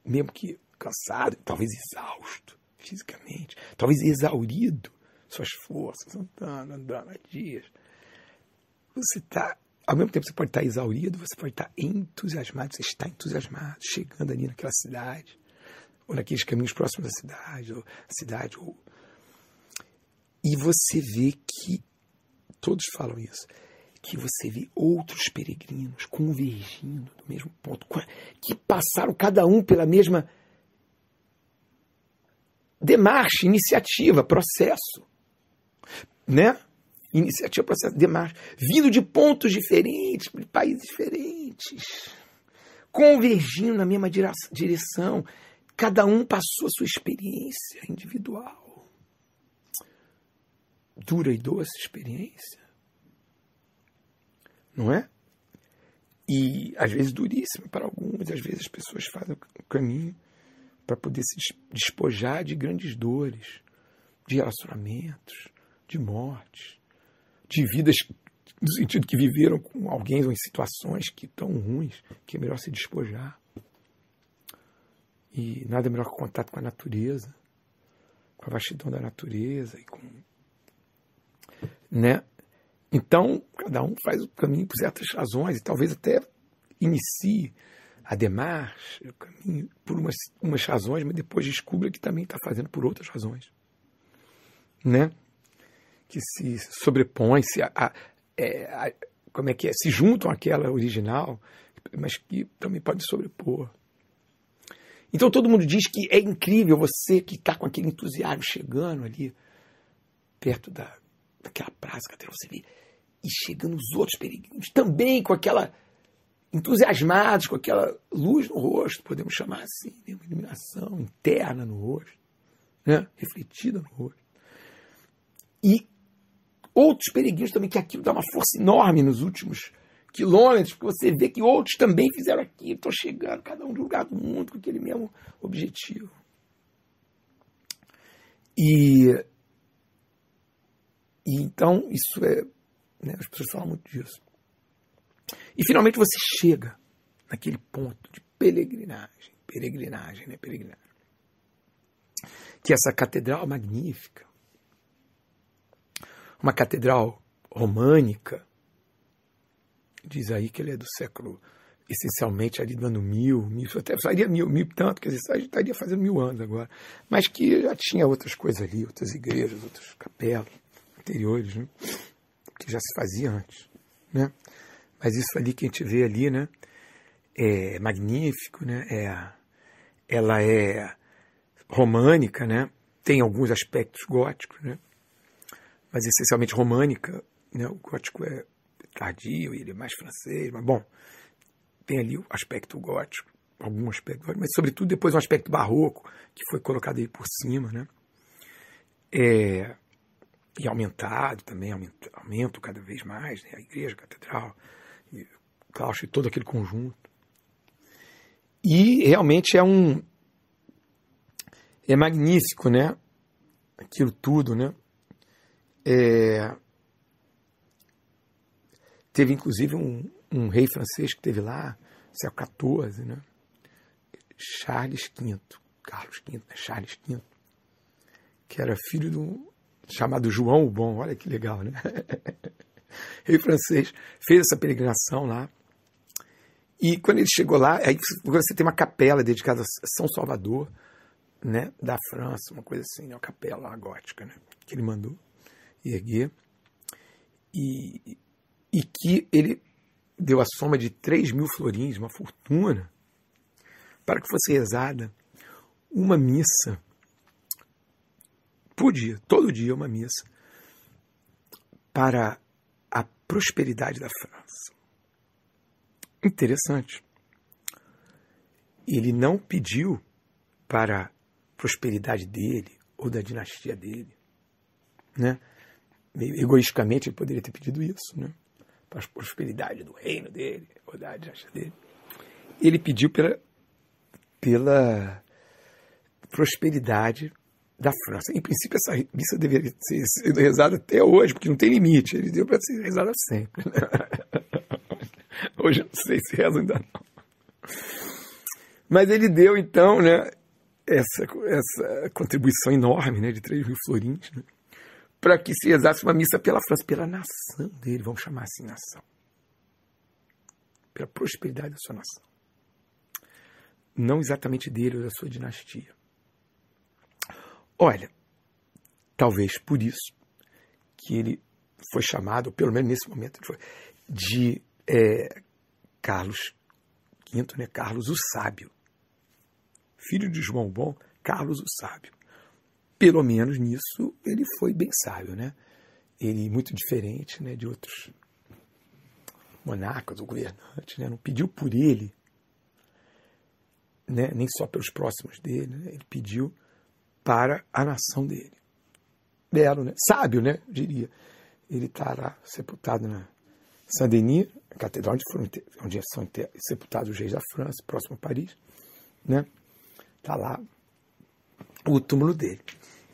mesmo que cansado, talvez exausto fisicamente, talvez exaurido, suas forças, andando há dias. Você está, ao mesmo tempo você pode estar exaurido, você pode estar entusiasmado, você está entusiasmado, chegando ali naquela cidade, ou naqueles caminhos próximos da cidade, e você vê que, todos falam isso, que você vê outros peregrinos convergindo do mesmo ponto, que passaram cada um pela mesma demarche, iniciativa, processo, né? Iniciativa, processo, demarche, vindo de pontos diferentes, de países diferentes, convergindo na mesma direção. Cada um passou a sua experiência individual. Dura e doce experiência. Não é? E às vezes duríssima para alguns, às vezes as pessoas fazem o caminho para poder se despojar de grandes dores, de relacionamentos, de mortes, de vidas no sentido que viveram com alguém ou em situações que tão ruins que é melhor se despojar. E nada melhor que o contato com a natureza, com a vastidão da natureza e com, né? Então, cada um faz o caminho por certas razões e talvez até inicie a demarche, o caminho por umas razões, mas depois descubra que também está fazendo por outras razões, né? Que se sobrepõe, se juntam àquela original, mas que também pode sobrepor. Então todo mundo diz que é incrível você que está com aquele entusiasmo chegando ali perto daquela praça, catedral, você vê, e chegando os outros peregrinos também com aquela entusiasmados, com aquela luz no rosto, podemos chamar assim, né? Uma iluminação interna no rosto, né? Refletida no rosto. E outros peregrinos também, que aquilo dá uma força enorme nos últimos quilômetros, porque você vê que outros também fizeram aquilo, estão chegando, cada um do lugar do mundo, com aquele mesmo objetivo. E então, isso é... Né, as pessoas falam muito disso. E finalmente você chega naquele ponto de peregrinagem, né, peregrinagem. Que é essa catedral magnífica, uma catedral românica, diz aí que ele é do século, essencialmente ali do ano 1000, até sairia mil e tanto, quer dizer, a gente estaria fazendo 1000 anos agora, mas que já tinha outras coisas ali, outras igrejas, outras capelas anteriores, né, que já se fazia antes, né? Mas isso ali que a gente vê ali, né, é magnífico, né? Ela é românica, né? Tem alguns aspectos góticos, né? Mas essencialmente românica, né? O gótico é tardio, ele é mais francês, mas bom, tem ali o aspecto gótico, algum aspecto gótico, mas sobretudo depois um aspecto barroco que foi colocado aí por cima, né? E aumentado também, aumenta cada vez mais, né? A igreja, a catedral, e o claustro e todo aquele conjunto. E realmente é magnífico, né? Aquilo tudo, né? Teve inclusive um rei francês que teve lá, século XIV, né? Charles V, Carlos V, né? Charles V, que era filho de um chamado João o Bom, olha que legal, né? Rei francês, fez essa peregrinação lá, e quando ele chegou lá, aí você tem uma capela dedicada a São Salvador, né, da França, uma coisa assim, uma capela gótica, né, que ele mandou erguer, e que ele deu a soma de 3.000 florins, uma fortuna, para que fosse rezada uma missa por dia, todo dia uma missa, para a prosperidade da França. Interessante. Ele não pediu para a prosperidade dele ou da dinastia dele, né? Egoisticamente ele poderia ter pedido isso, né? Para a prosperidade do reino dele ou da dinastia dele. Ele pediu pela prosperidade da França. Em princípio, essa missa deveria ser rezada até hoje, porque não tem limite. Ele deu para ser rezada sempre. Hoje eu não sei se reza ainda não. Mas ele deu, então, né, essa contribuição enorme, né, de 3.000 florins, né, para que se rezasse uma missa pela França, pela nação dele, vamos chamar assim nação. Pela prosperidade da sua nação. Não exatamente dele ou da sua dinastia. Olha, talvez por isso que ele foi chamado, ou pelo menos nesse momento, de Carlos V, né? Carlos o Sábio. Filho de João Bom, Carlos o Sábio. Pelo menos nisso ele foi bem sábio, né? Ele muito diferente, né, de outros monarcas ou governantes, né? Não pediu por ele, né, nem só pelos próximos dele, né? Ele pediu para a nação dele. Belo, né? Sábio, né? Diria. Ele está lá sepultado na Saint-Denis, a catedral onde são sepultados os reis da França, próximo a Paris, né? Está lá o túmulo dele.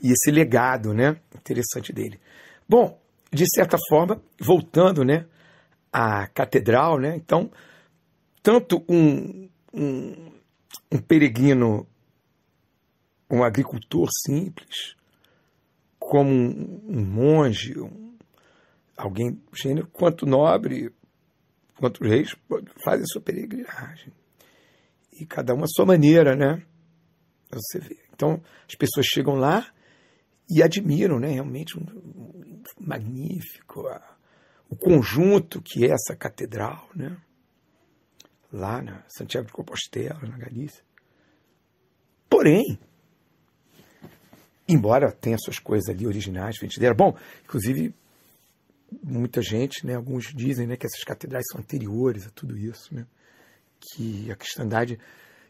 E esse legado, né, interessante dele. Bom, de certa forma, voltando, né, à catedral, né? Então, tanto um peregrino, um agricultor simples, como um monge, alguém gênero, quanto nobre, quanto reis, fazem sua peregrinagem. E cada um à sua maneira, né? Você vê. Então, as pessoas chegam lá e admiram, né? Realmente magnífico o conjunto que é essa catedral, né? Lá na Santiago de Compostela, na Galícia. Porém, embora tenha suas coisas ali originais, feitiçeiras, bom, inclusive muita gente, né, alguns dizem, né, que essas catedrais são anteriores a tudo isso, né, que a cristandade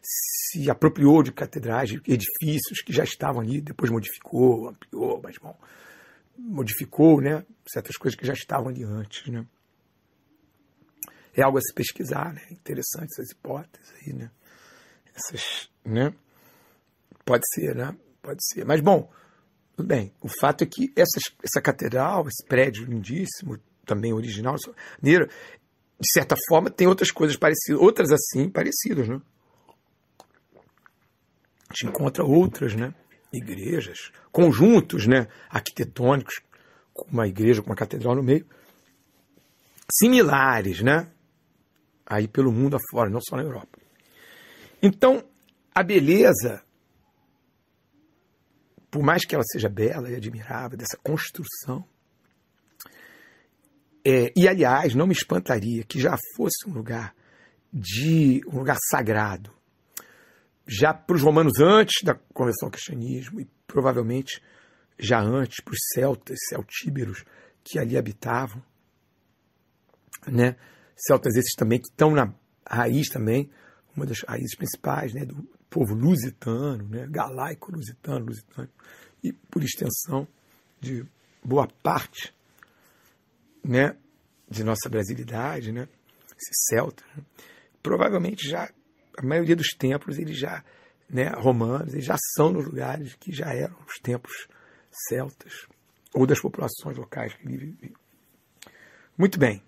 se apropriou de catedrais, de edifícios que já estavam ali, depois modificou, ampliou, mas bom, modificou, né, certas coisas que já estavam ali antes, né. É algo a se pesquisar, né, interessante essas hipóteses aí, né, essas, né, pode ser, né, pode ser, mas bom, tudo bem, o fato é que essa catedral, esse prédio lindíssimo, também original, de certa forma tem outras coisas parecidas, outras assim parecidas, né? A gente encontra outras, né, igrejas, conjuntos, né, arquitetônicos, com uma igreja, com uma catedral no meio, similares, né, aí pelo mundo afora, não só na Europa. Então, a beleza, por mais que ela seja bela e admirável, dessa construção, e aliás, não me espantaria que já fosse um lugar sagrado, já para os romanos antes da conversão ao cristianismo, e provavelmente já antes para os celtas, celtíberos, que ali habitavam, né? Celtas esses também que estão na raiz também, uma das raízes principais, né, do povo lusitano, né, galaico-lusitano, e por extensão de boa parte, né, de nossa brasilidade, né, esses celtas, né, provavelmente já a maioria dos templos eles já, né, romanos, eles já são nos lugares que já eram os templos celtas ou das populações locais que ali viviam. Muito bem.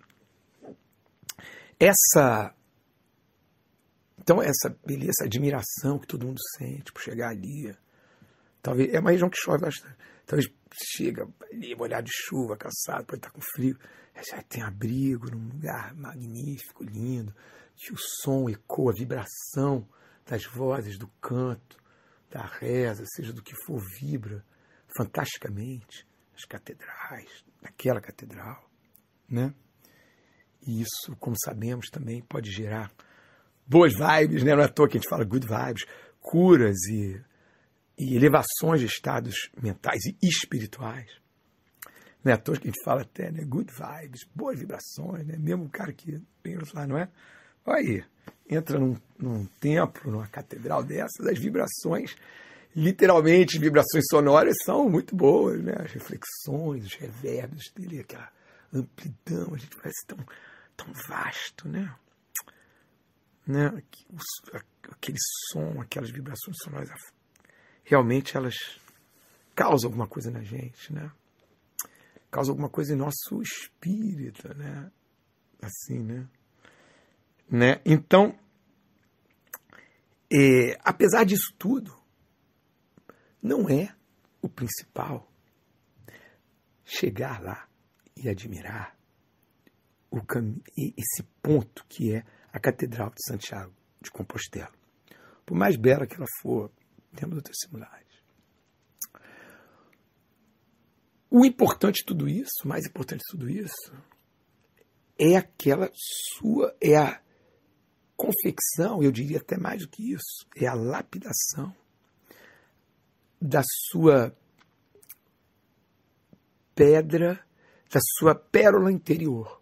Então, essa beleza, essa admiração que todo mundo sente por chegar ali, talvez, é uma região que chove bastante, talvez chega ali, molhado de chuva, cansado, pode estar com frio, já tem abrigo num lugar magnífico, lindo, que o som ecoa, a vibração das vozes, do canto, da reza, seja do que for, vibra fantasticamente nas catedrais, naquela catedral, né? E isso, como sabemos, também pode gerar boas vibes, né? Não é à toa que a gente fala good vibes, curas e elevações de estados mentais e espirituais. Não é à toa que a gente fala até, né? Good vibes, boas vibrações, né? Mesmo o cara que vem lá, não é? Olha aí, entra num templo, numa catedral dessas, as vibrações, literalmente, vibrações sonoras são muito boas, né? As reflexões, os reverbos dele, aquela amplidão, a gente parece tão vasto, né? Aquele som, aquelas vibrações sonoras, realmente elas causam alguma coisa na gente, né? Causam alguma coisa em nosso espírito, né? Assim, né? Então, apesar disso tudo, não é o principal chegar lá e admirar esse ponto que é a Catedral de Santiago de Compostela. Por mais bela que ela for, temos outras similares. O importante de tudo isso, o mais importante de tudo isso, é a confecção, eu diria até mais do que isso, é a lapidação da sua pedra, da sua pérola interior.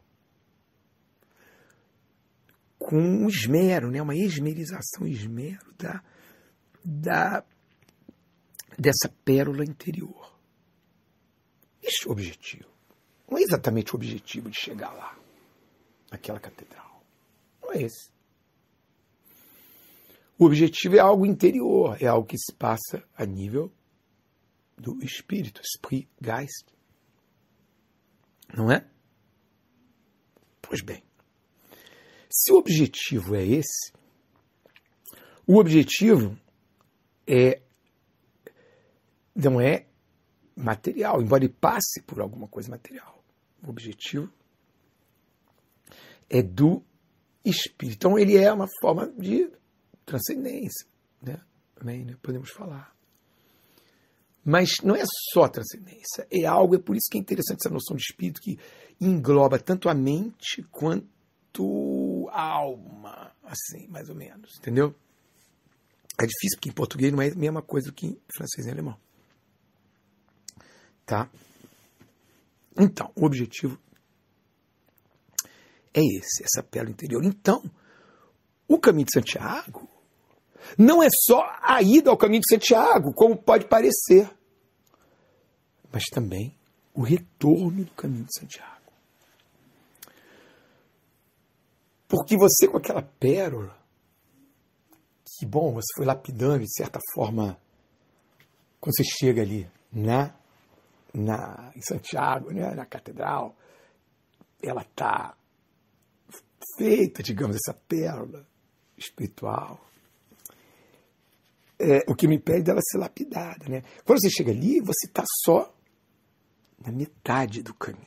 Com um esmero, né? Uma esmerização, esmero dessa pérola interior. Este é o objetivo. Não é exatamente o objetivo de chegar lá, naquela catedral. Não é esse. O objetivo é algo interior, é algo que se passa a nível do espírito, esprit, geist. Não é? Pois bem. Se o objetivo é esse, o objetivo não é material, embora ele passe por alguma coisa material. O objetivo é do espírito. Então ele é uma forma de transcendência, né? Também, né? Podemos falar. Mas não é só transcendência, é por isso que é interessante essa noção de espírito que engloba tanto a mente quanto a alma, assim, mais ou menos, entendeu? É difícil porque em português não é a mesma coisa do que em francês e alemão. Tá? Então, o objetivo é esse, essa pérola interior. Então, o caminho de Santiago não é só a ida ao caminho de Santiago, como pode parecer, mas também o retorno do caminho de Santiago. Porque você, com aquela pérola, que bom, você foi lapidando, de certa forma, quando você chega ali em Santiago, né, na catedral, ela está feita, digamos, essa pérola espiritual. O que não impede dela ser lapidada. Né? Quando você chega ali, você está só na metade do caminho.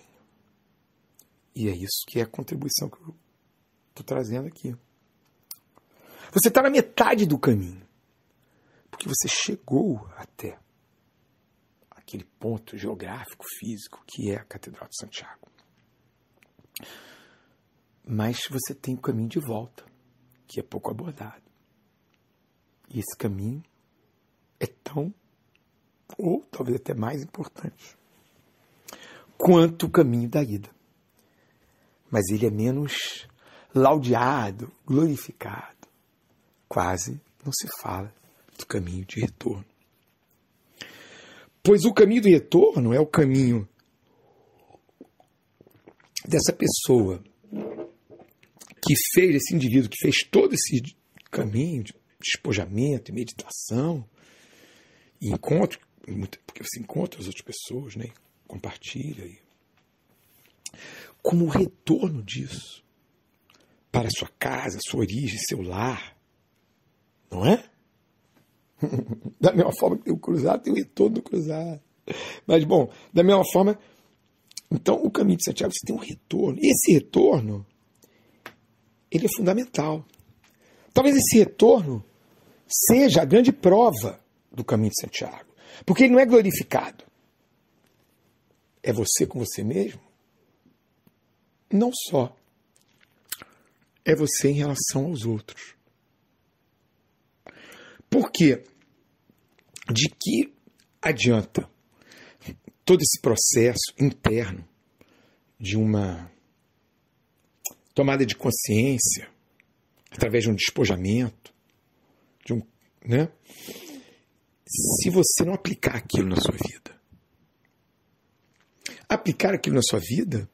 E é isso que é a contribuição que eu estou trazendo aqui. Você está na metade do caminho, porque você chegou até aquele ponto geográfico, físico, que é a Catedral de Santiago. Mas você tem o caminho de volta, que é pouco abordado. E esse caminho é tão, ou talvez até mais importante, quanto o caminho da ida. Mas ele é menos laudeado, glorificado. Quase não se fala do caminho de retorno. Pois o caminho do retorno é o caminho dessa pessoa que fez, esse indivíduo que fez todo esse caminho de despojamento e meditação e encontro, porque você encontra as outras pessoas, né, compartilha, como o retorno disso para a sua casa, sua origem, seu lar. Não é? Da mesma forma que tem o cruzado, tem o retorno do cruzado. Mas, bom, da mesma forma, então o caminho de Santiago você tem um retorno. E esse retorno, ele é fundamental. Talvez esse retorno seja a grande prova do caminho de Santiago. Porque ele não é glorificado. É você com você mesmo? Não só. É você em relação aos outros. Por quê? De que adianta todo esse processo interno de uma tomada de consciência através de um despojamento, né? Se você não aplicar aquilo na sua vida? Aplicar aquilo na sua vida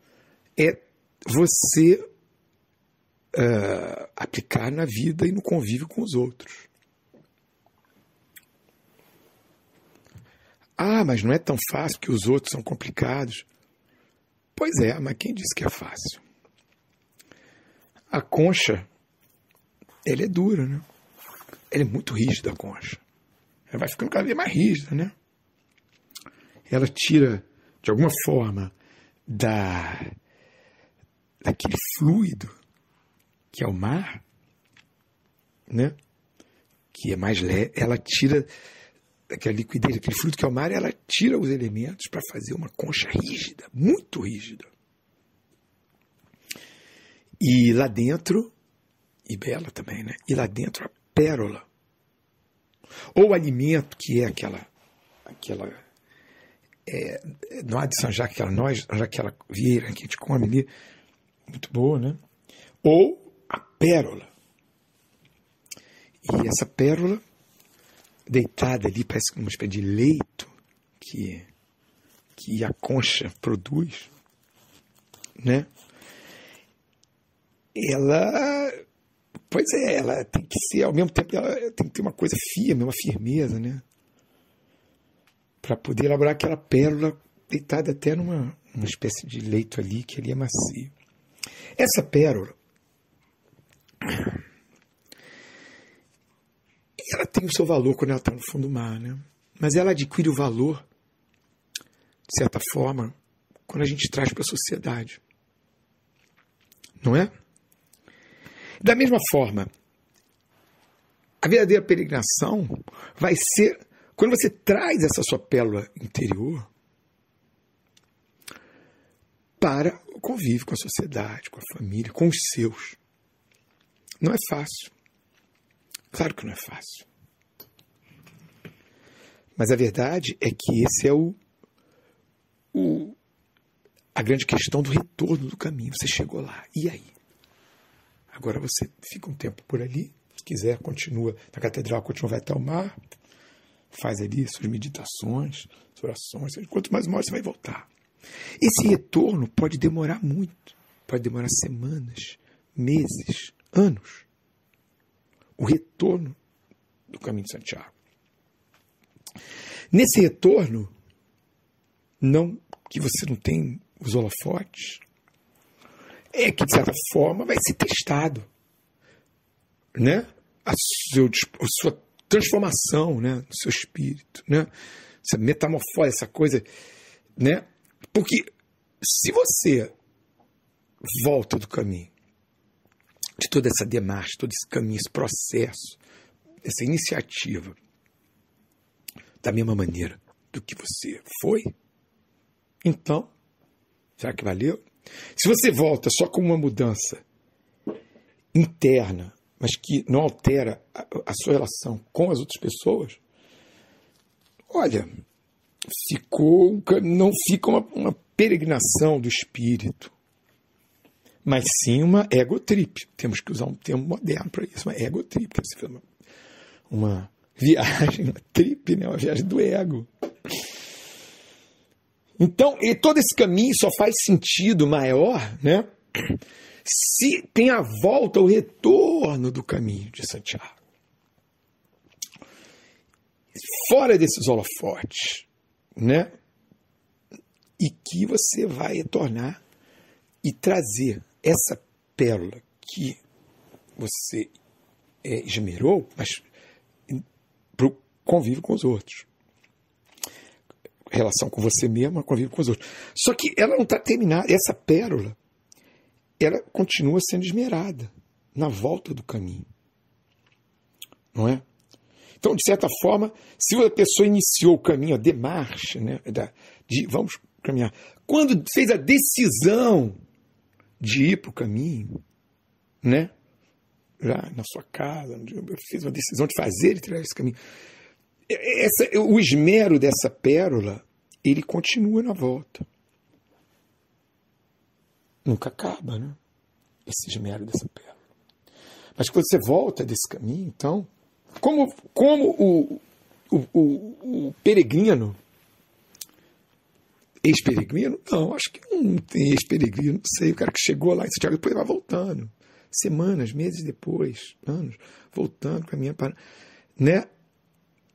é você aplicar na vida e no convívio com os outros. Ah, mas não é tão fácil porque os outros são complicados. Pois é, mas quem disse que é fácil? A concha, ela é dura, né? Ela é muito rígida, a concha. Ela vai ficando cada vez mais rígida, né? Ela tira, de alguma forma, daquele fluido que é o mar, né? Que é mais leve, ela tira daquela liquidez, aquele fluido que é o mar, ela tira os elementos para fazer uma concha rígida, muito rígida. E lá dentro, e bela também, né? E lá dentro a pérola, ou o alimento que é aquela noz de São Jacques, aquela noz, aquela vieira que a gente come ali, muito boa, né? Ou a pérola. E essa pérola, deitada ali, parece uma espécie de leito que a concha produz, né? Ela tem que ser, ao mesmo tempo, ela tem que ter uma coisa firme, uma firmeza, né? Para poder elaborar aquela pérola deitada até numa espécie de leito ali, que ali é macio. Essa pérola, ela tem o seu valor quando ela está no fundo do mar, né? Mas ela adquire o valor, de certa forma, quando a gente traz para a sociedade. Não é? Da mesma forma, a verdadeira peregrinação vai ser quando você traz essa sua pérola interior para o convívio com a sociedade, com a família, com os seus. Não é fácil. Claro que não é fácil. Mas a verdade é que esse é a grande questão do retorno do caminho. Você chegou lá, e aí? Agora você fica um tempo por ali, se quiser, continua na catedral, continua, vai até o mar, faz ali suas meditações, suas orações, quanto mais uma hora você vai voltar. Esse retorno pode demorar muito, pode demorar semanas, meses, anos. O retorno do caminho de Santiago. Nesse retorno, não que você não tem os holofotes, é que, de certa forma, vai ser testado, né? a sua transformação, né? No seu espírito, né? Essa metamorfose, essa coisa, né? Porque se você volta do caminho, de toda essa demarcha, todo esse caminho, esse processo, essa iniciativa, da mesma maneira do que você foi, então, será que valeu? Se você volta só com uma mudança interna, mas que não altera a sua relação com as outras pessoas, olha, não fica uma peregrinação do espírito, mas sim uma ego-trip. Temos que usar um termo moderno para isso, uma ego-trip, que você fala uma viagem, uma trip, né? Uma viagem do ego. Então, e todo esse caminho só faz sentido maior, né? Se tem a volta, o retorno do caminho de Santiago. Fora desses holofotes, né? E que você vai retornar e trazer essa pérola que você esmerou, mas para o convívio com os outros. Relação com você mesmo, convívio com os outros. Só que ela não está terminada. Essa pérola, ela continua sendo esmerada na volta do caminho. Não é? Então, de certa forma, se a pessoa iniciou o caminho, a demarcha, né, de vamos caminhar, quando fez a decisão de ir para o caminho, né, lá na sua casa, fez uma decisão de fazer e tirar esse caminho, o esmero dessa pérola, ele continua na volta. Nunca acaba, né? Esse esmero dessa pérola. Mas quando você volta desse caminho, então, como o peregrino, ex-peregrino? Não, acho que não tem ex-peregrino, não sei, o cara que chegou lá em Santiago, depois vai voltando. Semanas, meses depois, anos, voltando, caminhando para... Né?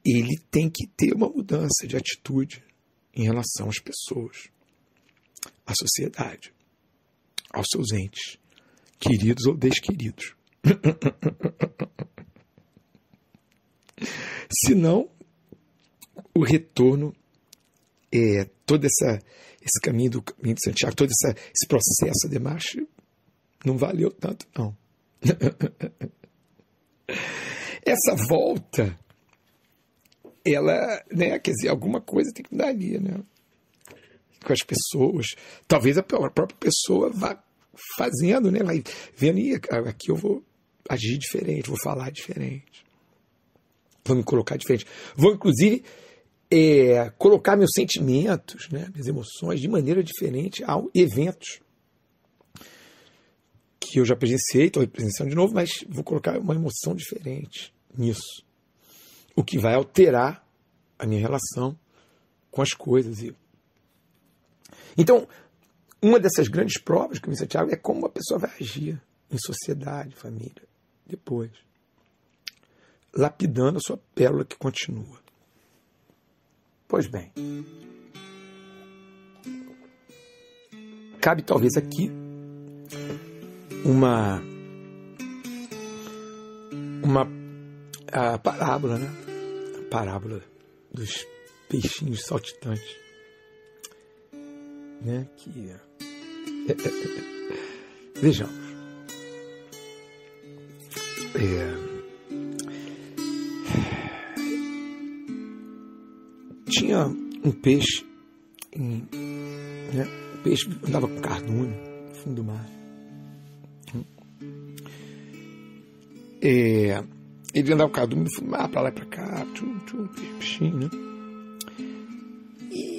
Ele tem que ter uma mudança de atitude em relação às pessoas, à sociedade, aos seus entes, queridos ou desqueridos. Senão, o retorno, todo esse caminho do caminho de Santiago, todo esse processo de marcha, não valeu tanto, não. Essa volta, ela, né, quer dizer, alguma coisa tem que dar ali, né? Com as pessoas. Talvez a própria pessoa vá fazendo, né? Vai vendo, aqui eu vou agir diferente, vou falar diferente, vou me colocar diferente. Vou, inclusive, colocar meus sentimentos, né, minhas emoções de maneira diferente a eventos que eu já presenciei, estou presenciando de novo, mas vou colocar uma emoção diferente nisso. O que vai alterar a minha relação com as coisas. Então, uma dessas grandes provas que o Santiago é como a pessoa vai agir em sociedade, família, depois. Lapidando a sua pérola que continua. Pois bem, cabe talvez aqui a parábola, né? A parábola dos peixinhos saltitantes, né? Que vejamos, tinha um peixe, né? O peixe andava com cardume no fundo do mar. Ele andava com cardume no fundo do mar, para lá e para cá, peixinho, né?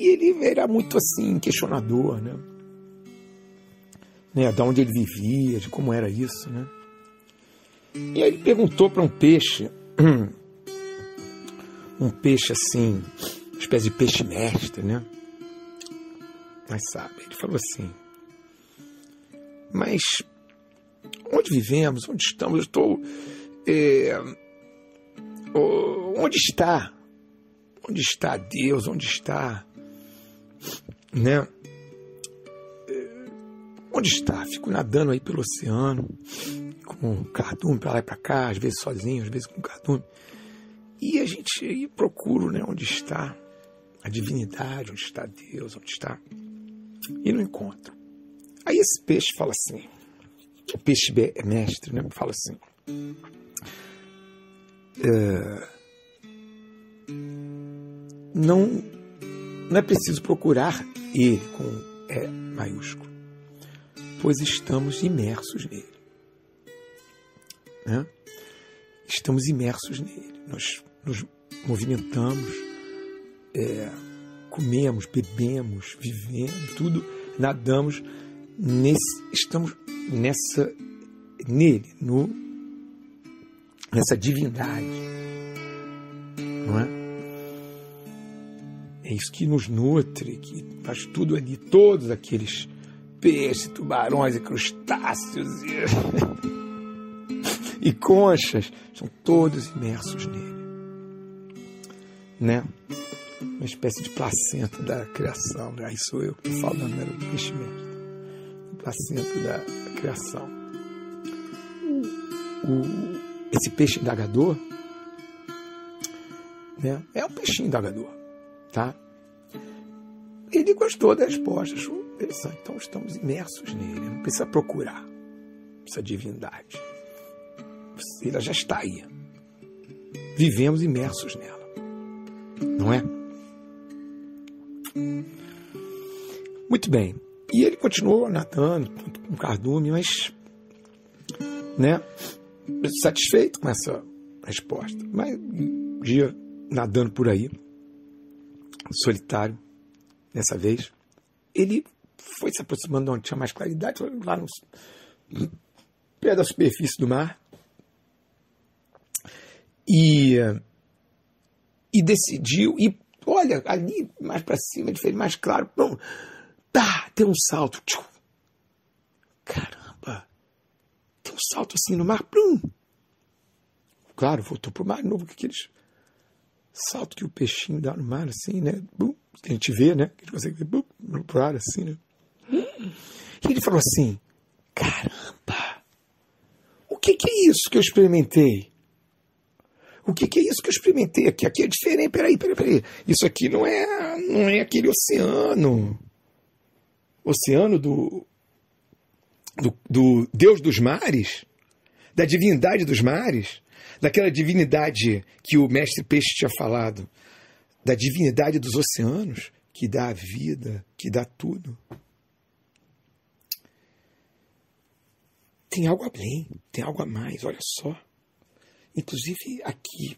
E ele era muito assim, questionador, né? De onde ele vivia, de como era isso, né? E aí ele perguntou para um peixe assim, uma espécie de peixe mestre, né? Mas sabe, ele falou assim: mas onde vivemos, onde estamos? Eu estou... onde está? Onde está Deus? Onde está? Né? Onde está? Fico nadando aí pelo oceano, com o cardume para lá e para cá, às vezes sozinho, às vezes com o cardume. E a gente procura, né, onde está a divindade, onde está Deus, onde está... E não encontro. Aí esse peixe fala assim, o peixe mestre, né, fala assim: não é preciso procurar ele com E maiúsculo, pois estamos imersos nele. Né? Estamos imersos nele. Nós nos movimentamos, comemos, bebemos, vivemos, tudo, nadamos, estamos nele, nessa divindade. Não é? É isso que nos nutre, que faz tudo ali, todos aqueles peixes, tubarões e crustáceos e conchas, são todos imersos nele. Né? Uma espécie de placenta da criação. Aí sou eu que estou falando, era o peixe mestre. O placenta da criação. Esse peixe indagador, né? É um peixinho indagador, tá? Ele gostou da resposta, achou interessante. Então estamos imersos nele, não precisa procurar essa divindade. Ela já está aí. Vivemos imersos nela. Não é? Muito bem. E ele continuou nadando com cardume, mas, né, satisfeito com essa resposta. Mas um dia, nadando por aí, solitário, dessa vez, ele foi se aproximando de onde tinha mais claridade, lá no pé da superfície do mar, e decidiu, e olha, ali mais para cima, ele fez mais claro, pum, tá, tem um salto, tchum. Caramba, tem um salto assim no mar, pum. Claro, voltou pro mar de novo, aqueles saltos que o peixinho dá no mar, assim, né, bum, que a gente vê, né, que a gente consegue ver, bum, pro ar, assim, né. E ele falou assim: caramba, o que é isso que eu experimentei? O que é isso que eu experimentei aqui? Aqui é diferente. Peraí. Isso aqui não é aquele oceano. Oceano do Deus dos mares? Da divindade dos mares? Daquela divindade que o mestre Peixe tinha falado. Da divindade dos oceanos, que dá a vida, que dá tudo. Tem algo além, tem algo a mais, olha só. Inclusive aqui,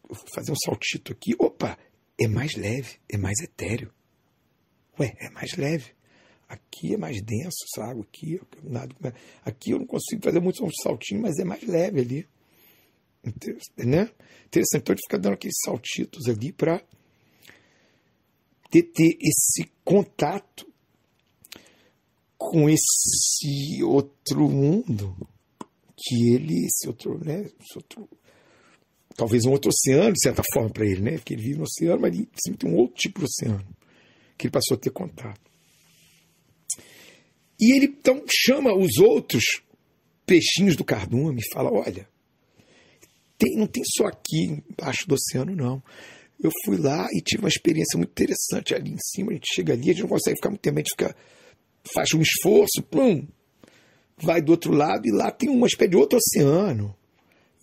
vou fazer um saltito aqui. Opa, é mais leve, é mais etéreo. Ué, é mais leve. Aqui é mais denso essa água aqui. Aqui eu não consigo fazer muito saltinho, mas é mais leve ali. Né? Interessante, então ele fica dando aqueles saltitos ali para ter esse contato com esse outro mundo. Que ele, esse outro, talvez um outro oceano, de certa forma, para ele, né? Porque ele vive no oceano, mas ele sempre tem um outro tipo de oceano, que ele passou a ter contato. E ele, então, chama os outros peixinhos do cardume e fala: olha, não tem só aqui embaixo do oceano, não. Eu fui lá e tive uma experiência muito interessante ali em cima, a gente chega ali, a gente não consegue ficar muito tempo, a gente faz um esforço, plum, vai do outro lado e lá tem uma espécie de outro oceano.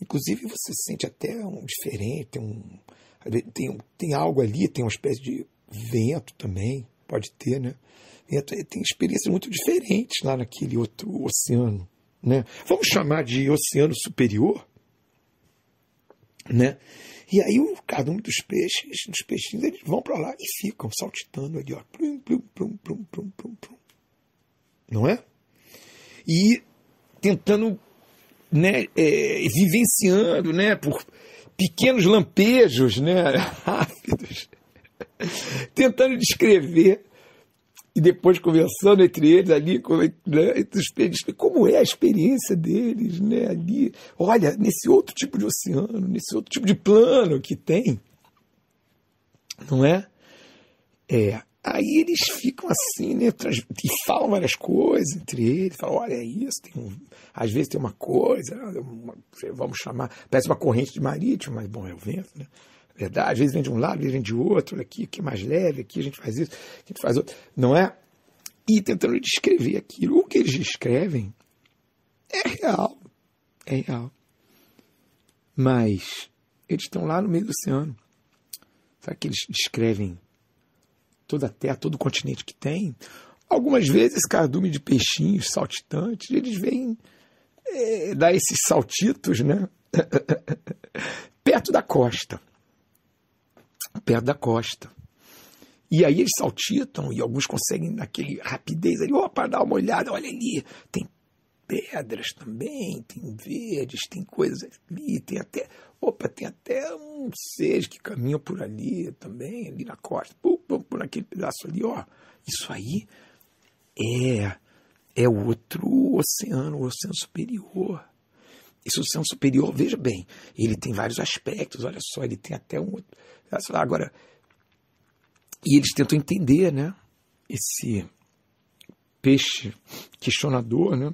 Inclusive você sente até diferente, tem algo ali, tem uma espécie de vento também, pode ter, né? Vento, tem experiências muito diferentes lá naquele outro oceano, né? Vamos chamar de oceano superior, né? E aí cada um dos peixinhos, eles vão para lá e ficam saltitando ali, ó, plum, plum, plum, plum, plum, plum, plum. Não é? E tentando, né, vivenciando, né, por pequenos lampejos, né, rápidos, tentando descrever e depois conversando entre eles ali, né, entre os peixes, como é a experiência deles, né, ali. Olha, nesse outro tipo de oceano, nesse outro tipo de plano que tem, não é? Aí eles ficam assim, né, e falam várias coisas entre eles, falam, olha, é isso, às vezes tem uma coisa, vamos chamar, parece uma corrente de marítimo, mas bom, é o vento, né? Verdade, às vezes vem de um lado, às vezes vem de outro, aqui é mais leve, aqui a gente faz isso, aqui a gente faz outro, não é? E tentando descrever aquilo. O que eles descrevem é real. Mas eles estão lá no meio do oceano. Será que eles descrevem toda a Terra, todo o continente que tem? Algumas vezes, esse cardume de peixinhos saltitantes, eles vêm dar esses saltitos, né? perto da costa. E aí eles saltitam e alguns conseguem, naquele rapidez ali, opa, dá uma olhada, olha ali, tem pedras também, tem verdes, tem coisas ali, tem até uns seres que caminham por ali também, ali na costa, por aquele pedaço ali, ó. Isso aí é outro oceano, o oceano superior. Esse oceano superior, veja bem, ele tem vários aspectos, olha só, ele tem até um outro. Agora, e eles tentam entender, né? Esse peixe questionador, né?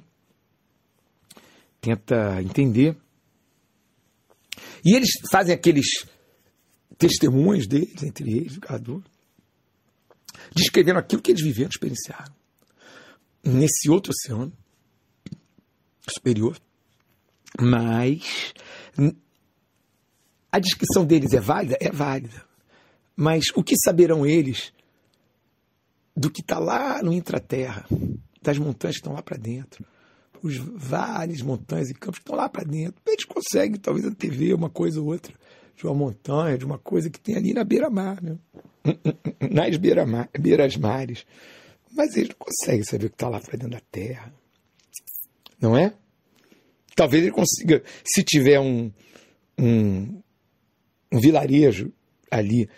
Tenta entender. E eles fazem aqueles testemunhos deles, entre eles, descrevendo aquilo que eles viveram, experienciaram. Nesse outro oceano superior. Mas a descrição deles é válida? É válida. Mas o que saberão eles do que está lá no intraterra, das montanhas que estão lá para dentro, os vales, montanhas e campos que estão lá para dentro? Eles conseguem, talvez, antever uma coisa ou outra de uma montanha, de uma coisa que tem ali na beira-mar, né? Nas beiras-mares. Mas eles não conseguem saber o que está lá para dentro da terra. Não é? Talvez ele consiga, se tiver um vilarejo ali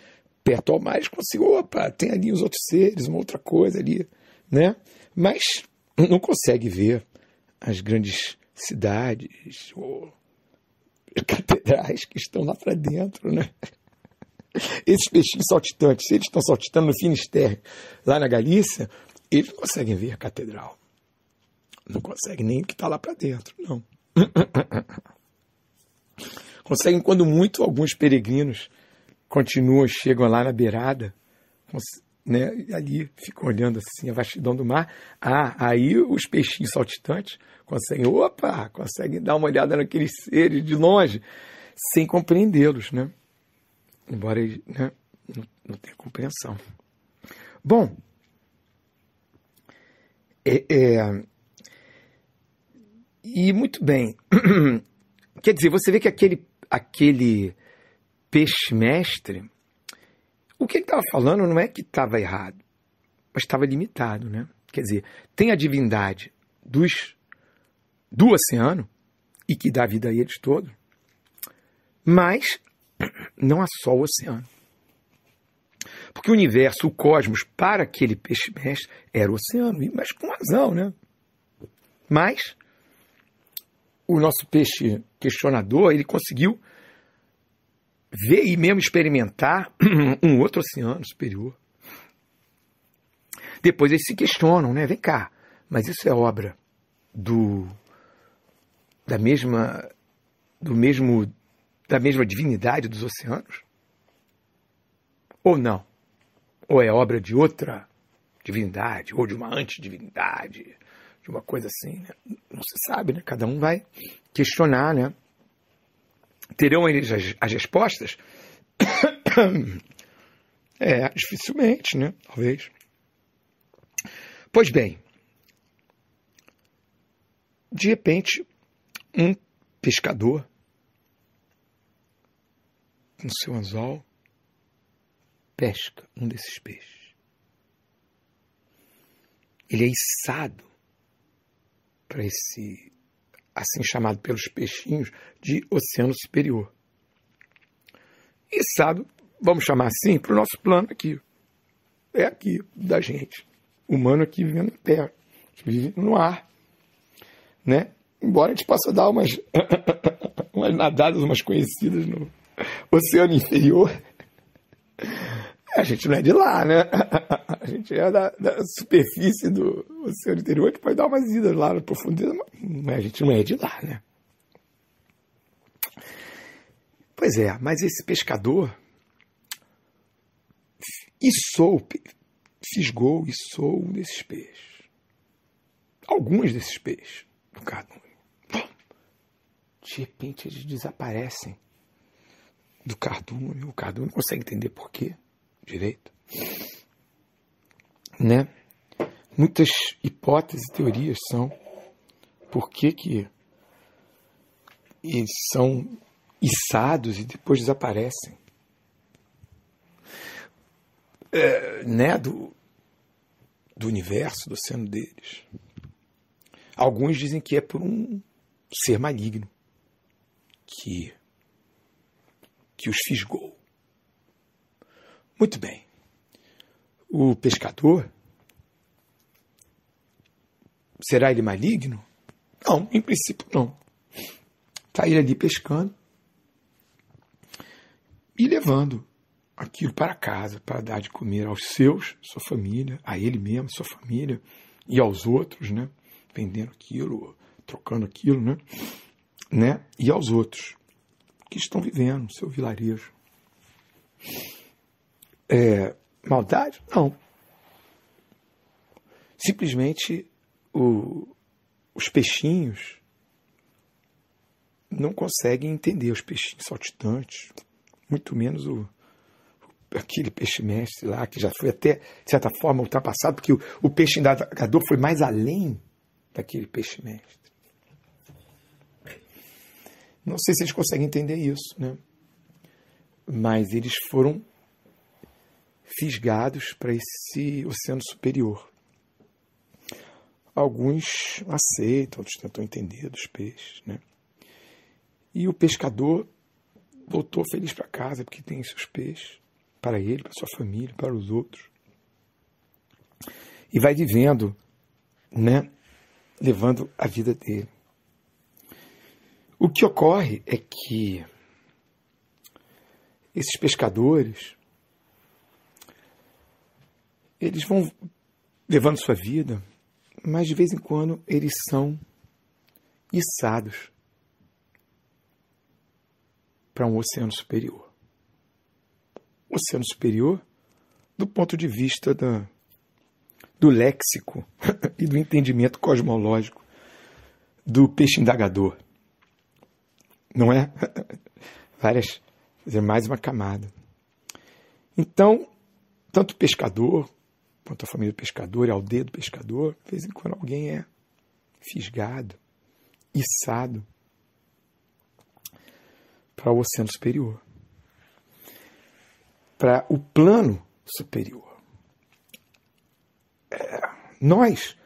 perto ao mar, eles consigam, opa, tem ali os outros seres, uma outra coisa ali, né? Mas não consegue ver as grandes cidades ou catedrais que estão lá para dentro, né? Esses peixinhos saltitantes, se eles estão saltitando no Finisterre, lá na Galícia, eles não conseguem ver a catedral. Não conseguem nem o que está lá para dentro, não. Conseguem, quando muito, alguns peregrinos chegam lá na beirada, né, e ali ficam olhando assim a vastidão do mar. Aí os peixinhos saltitantes conseguem dar uma olhada naqueles seres de longe, sem compreendê-los, né? Embora eles, né, não tenham compreensão. Bom, e muito bem. Quer dizer, você vê que aquele peixe-mestre, o que ele estava falando não é que estava errado, mas estava limitado, né? Quer dizer, tem a divindade do oceano, e que dá vida a eles todos, mas não há só o oceano. Porque o universo, o cosmos, para aquele peixe-mestre, era o oceano, mas com razão, né? Mas o nosso peixe questionador, ele conseguiu ver e mesmo experimentar um outro oceano superior. Depois eles se questionam, né? Vem cá, mas isso é obra da mesma divindade dos oceanos? Ou não? Ou é obra de outra divindade, ou de uma antidivindade, de uma coisa assim, né? Não se sabe, né? Cada um vai questionar, né? Terão eles as respostas? Dificilmente, né? Talvez. Pois bem, de repente, um pescador no seu anzol, pesca um desses peixes. Ele é içado para esse, assim chamado pelos peixinhos, de oceano superior. Içado, vamos chamar assim, para o nosso plano aqui. É aqui, da gente. Humano aqui vivendo na Terra. A gente vive no ar. Né? Embora a gente possa dar umas nadadas, umas conhecidas no oceano inferior, a gente não é de lá, né? A gente é da superfície do oceano interior, que pode dar umas idas lá na profundeza, mas a gente não é de lá, né? Pois é, mas esse pescador fisgou um desses peixes. Alguns desses peixes do cardume. De repente eles desaparecem do cardume. O cardume não consegue entender por quê direito. Né? Muitas hipóteses e teorias são por que eles são içados e depois desaparecem. Né? Do universo, do oceano deles. Alguns dizem que é por um ser maligno que os fisgou. Muito bem. O pescador, será ele maligno? Não, em princípio não. Está ele ali pescando e levando aquilo para casa, para dar de comer aos seus, sua família, a ele mesmo, sua família, e aos outros, né? Vendendo aquilo, trocando aquilo, né? E aos outros que estão vivendo no seu vilarejo. Maldade? Não. Simplesmente os peixinhos não conseguem entender, os peixinhos saltitantes, muito menos aquele peixe-mestre lá, que já foi até, de certa forma, ultrapassado, porque o peixe indagador foi mais além daquele peixe-mestre. Não sei se eles conseguem entender isso, né? Mas eles foram fisgados para esse oceano superior. Alguns aceitam, outros tentam entender dos peixes, né? E o pescador voltou feliz para casa, porque tem seus peixes, para ele, para sua família, para os outros. E vai vivendo, né? Levando a vida dele. O que ocorre é que esses pescadores, eles vão levando sua vida, mas de vez em quando eles são içados para um oceano superior. Oceano superior do ponto de vista do léxico e do entendimento cosmológico do peixe indagador. Não é? Mais uma camada. Então, tanto o pescador, quanto a família do pescador e a aldeia do pescador, de vez em quando alguém é fisgado, içado para o oceano superior, para o plano superior. Nós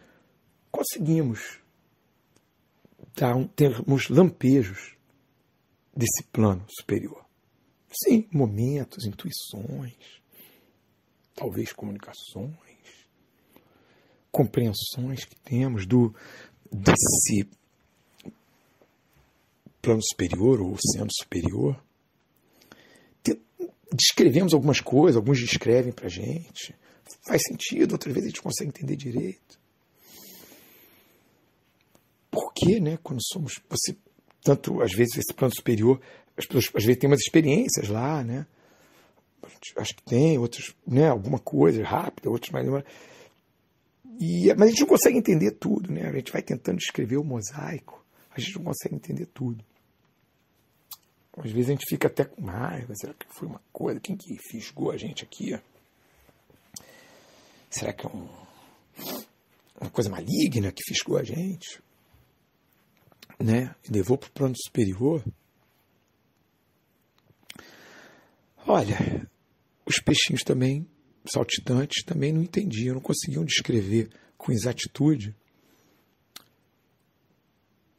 conseguimos termos lampejos desse plano superior. Sim, momentos, intuições, talvez comunicações, compreensões que temos desse plano superior ou oceano superior. Descrevemos algumas coisas, alguns descrevem para a gente. Faz sentido, outras vezes a gente consegue entender direito. Por que, né, quando somos... Tanto, às vezes, esse plano superior, as pessoas, às vezes, têm umas experiências lá, né? Acho que tem, outros, né? Alguma coisa rápida, outros mais... Mas a gente não consegue entender tudo, né? A gente vai tentando descrever o mosaico, a gente não consegue entender tudo. Às vezes a gente fica até com raiva, será que foi uma coisa? Quem que fisgou a gente aqui? Será que é uma coisa maligna que fisgou a gente? Né? E levou para o plano superior. Olha, os peixinhos também, saltitantes, também não entendiam, não conseguiam descrever com exatitude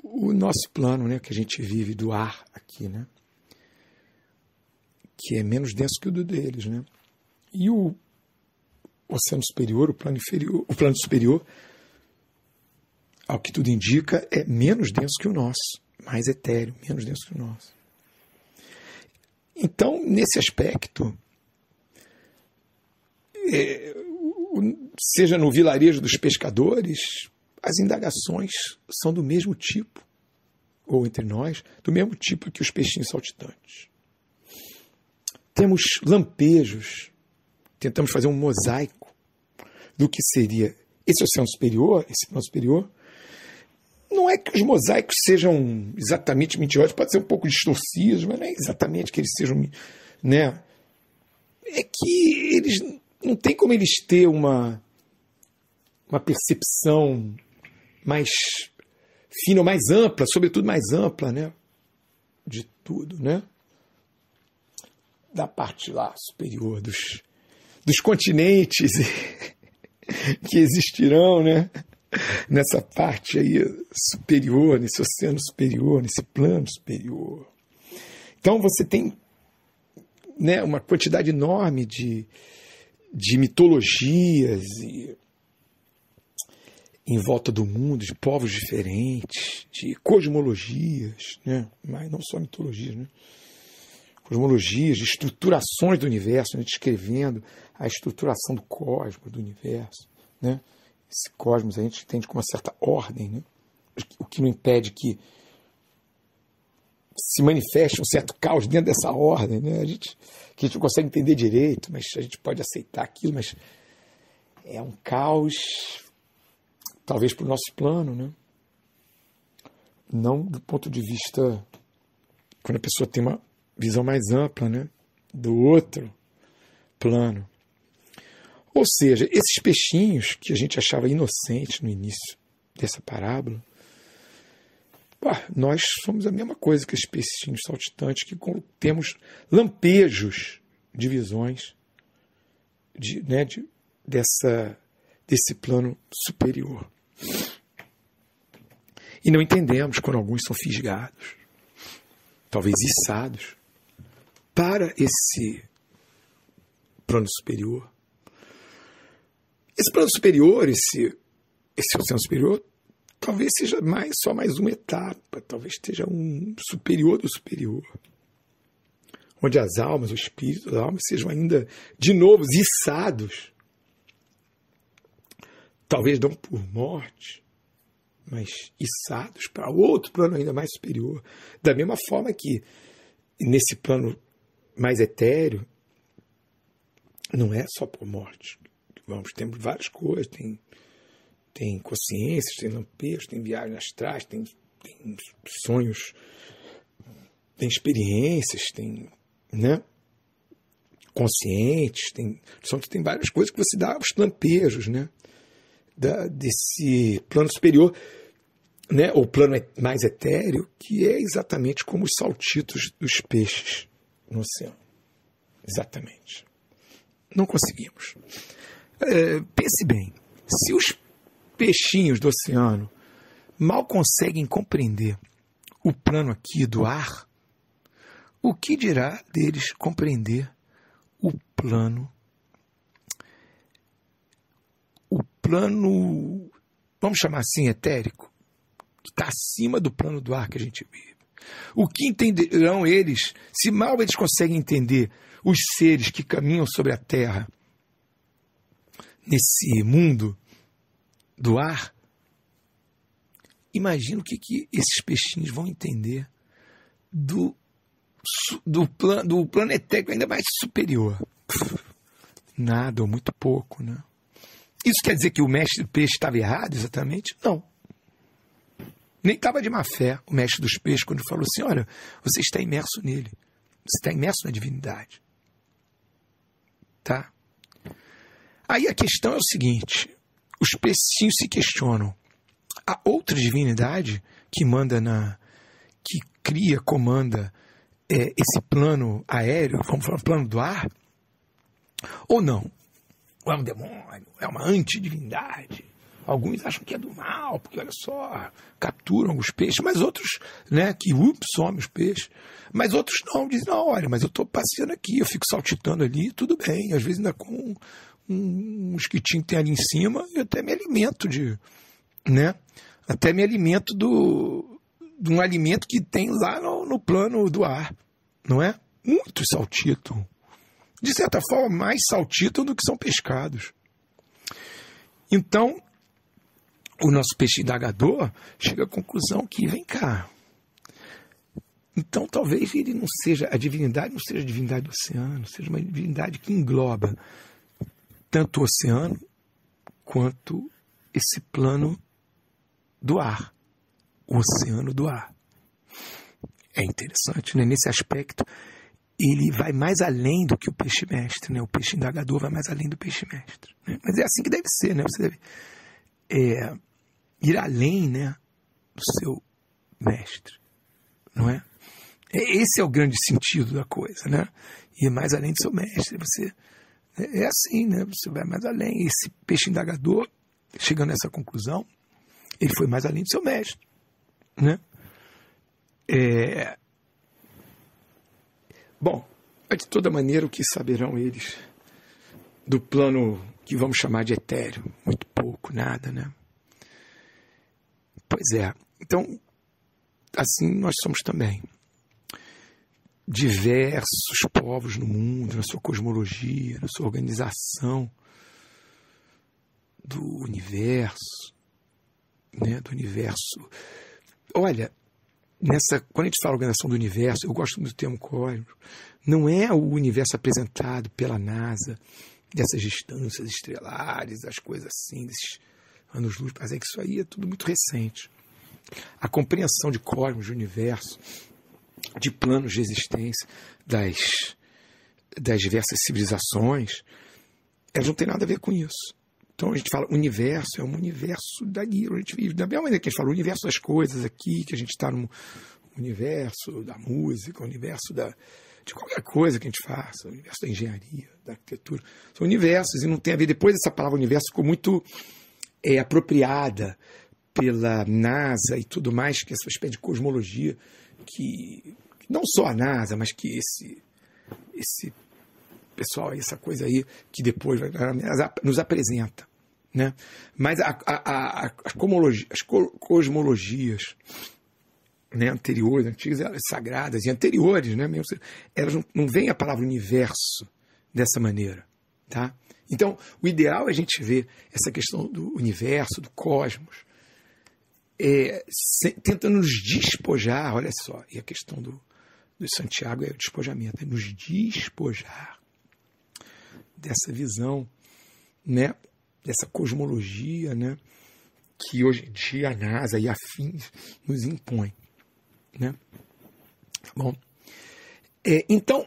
o nosso plano, né, que a gente vive do ar aqui, né, que é menos denso que o do deles, né? E o oceano superior, o plano inferior, o plano superior, ao que tudo indica, é menos denso que o nosso, mais etéreo, menos denso que o nosso. Então, nesse aspecto, seja no vilarejo dos pescadores, as indagações são do mesmo tipo, ou entre nós, do mesmo tipo que os peixinhos saltitantes. Temos lampejos, tentamos fazer um mosaico do que seria esse oceano superior, esse plano superior. Não é que os mosaicos sejam exatamente mentirosos, pode ser um pouco distorcidos, mas não é exatamente que eles sejam, né? É que eles não tem como eles ter uma percepção mais fina, mais ampla, sobretudo mais ampla, né? De tudo, né? Da parte lá superior dos continentes que existirão, né? Nessa parte aí superior, nesse oceano superior, nesse plano superior. Então você tem, né, uma quantidade enorme de mitologias em volta do mundo, de povos diferentes, de cosmologias, né? Mas não só mitologias, né? Cosmologias, de estruturações do universo, né? Descrevendo a estruturação do cosmos, do universo, né? Esse cosmos a gente entende com uma certa ordem, né? O que não impede que se manifeste um certo caos dentro dessa ordem, né? Que a gente não consegue entender direito, mas a gente pode aceitar aquilo, mas é um caos, talvez para o nosso plano, né? Não do ponto de vista, quando a pessoa tem uma visão mais ampla, né? Do outro plano. Ou seja, esses peixinhos que a gente achava inocentes no início dessa parábola, nós somos a mesma coisa que esses peixinhos saltitantes, que temos lampejos de visões desse plano superior. E não entendemos quando alguns são fisgados, talvez içados, para esse plano superior. Esse plano superior, esse oceano superior, talvez seja só mais uma etapa, talvez esteja um superior do superior, onde as almas, o espírito das almas sejam ainda, de novo, içados, talvez não por morte, mas içados para outro plano ainda mais superior. Da mesma forma que nesse plano mais etéreo, não é só por morte. Temos várias coisas, tem consciências, tem lampejos, tem viagens astrais, tem sonhos, tem experiências, tem, né, conscientes, tem várias coisas que você dá os lampejos, né, desse plano superior, né, ou plano mais etéreo, que é exatamente como os saltitos dos peixes no oceano. Exatamente. Não conseguimos. Pense bem, se os peixinhos do oceano mal conseguem compreender o plano aqui do ar, o que dirá deles compreender o plano, vamos chamar assim, etérico, que está acima do plano do ar que a gente vive? O que entenderão eles, se mal eles conseguem entender os seres que caminham sobre a Terra, nesse mundo do ar? Imagina o que esses peixinhos vão entender do plano etérico ainda mais superior. Nada, ou muito pouco, né? Isso quer dizer que o mestre do peixe estava errado exatamente? Não. Nem estava de má fé o mestre dos peixes quando falou assim: olha, você está imerso nele. Você está imerso na divindade. Tá? Aí a questão é o seguinte: os peixinhos se questionam. Há outra divindade que manda que cria, comanda esse plano aéreo, vamos falar plano do ar, ou não? Ou é um demônio, é uma antidivindade. Alguns acham que é do mal, porque olha só, capturam os peixes, mas outros, né, que somem os peixes. Mas outros não, dizem, não, olha, mas eu estou passeando aqui, eu fico saltitando ali, tudo bem, às vezes ainda com um mosquitinho que tem ali em cima, eu até me alimento até me alimento de um alimento que tem lá no plano do ar, não é? Muitos saltitam. De certa forma, mais saltitam do que são pescados. Então, o nosso peixe indagador chega à conclusão que, vem cá, então talvez ele não seja, a divindade não seja a divindade do oceano, seja uma divindade que engloba tanto o oceano quanto esse plano do ar, o oceano do ar. É interessante, né? Nesse aspecto, ele vai mais além do que o peixe-mestre, né? O peixe indagador vai mais além do peixe-mestre, né? Mas é assim que deve ser, né? Você deve ir além, né, do seu mestre, não é? Esse é o grande sentido da coisa, né? Ir mais além do seu mestre. Você é assim, né? Você vai mais além. Esse peixe indagador, chegando a essa conclusão, ele foi mais além do seu mestre, né? Bom, de toda maneira, o que saberão eles do plano que vamos chamar de etéreo? Muito pouco, nada, né? Pois é. Então, assim nós somos também. Diversos povos no mundo, na sua cosmologia, na sua organização do universo, né? Do universo. Olha, quando a gente fala organização do universo, eu gosto muito do termo cósmico. Não é o universo apresentado pela NASA, dessas distâncias estelares, as coisas assim, desses anos-luz, mas é que isso aí é tudo muito recente. A compreensão de cosmos, de universo, de planos de existência das diversas civilizações, elas não têm nada a ver com isso. Então a gente fala universo, é um universo dali, a gente vive. Da mesma maneira que a gente fala o universo das coisas aqui, que a gente está no universo da música, o universo de qualquer coisa que a gente faça, o universo da engenharia, da arquitetura. São universos e não tem a ver. Depois essa palavra universo ficou muito apropriada pela NASA e tudo mais, que é essa espécie de cosmologia que não só a NASA, mas que esse pessoal, essa coisa aí que depois nos apresenta, né? Mas as cosmologias, né, anteriores, antigas, elas sagradas e anteriores, né, mesmo, elas não veem a palavra universo dessa maneira, tá? Então, o ideal é a gente ver essa questão do universo, do cosmos, tentando nos despojar, olha só, e a questão do Santiago é o despojamento, é nos despojar dessa visão, né, dessa cosmologia, né, que hoje em dia a NASA e afins nos impõe, né? Bom, então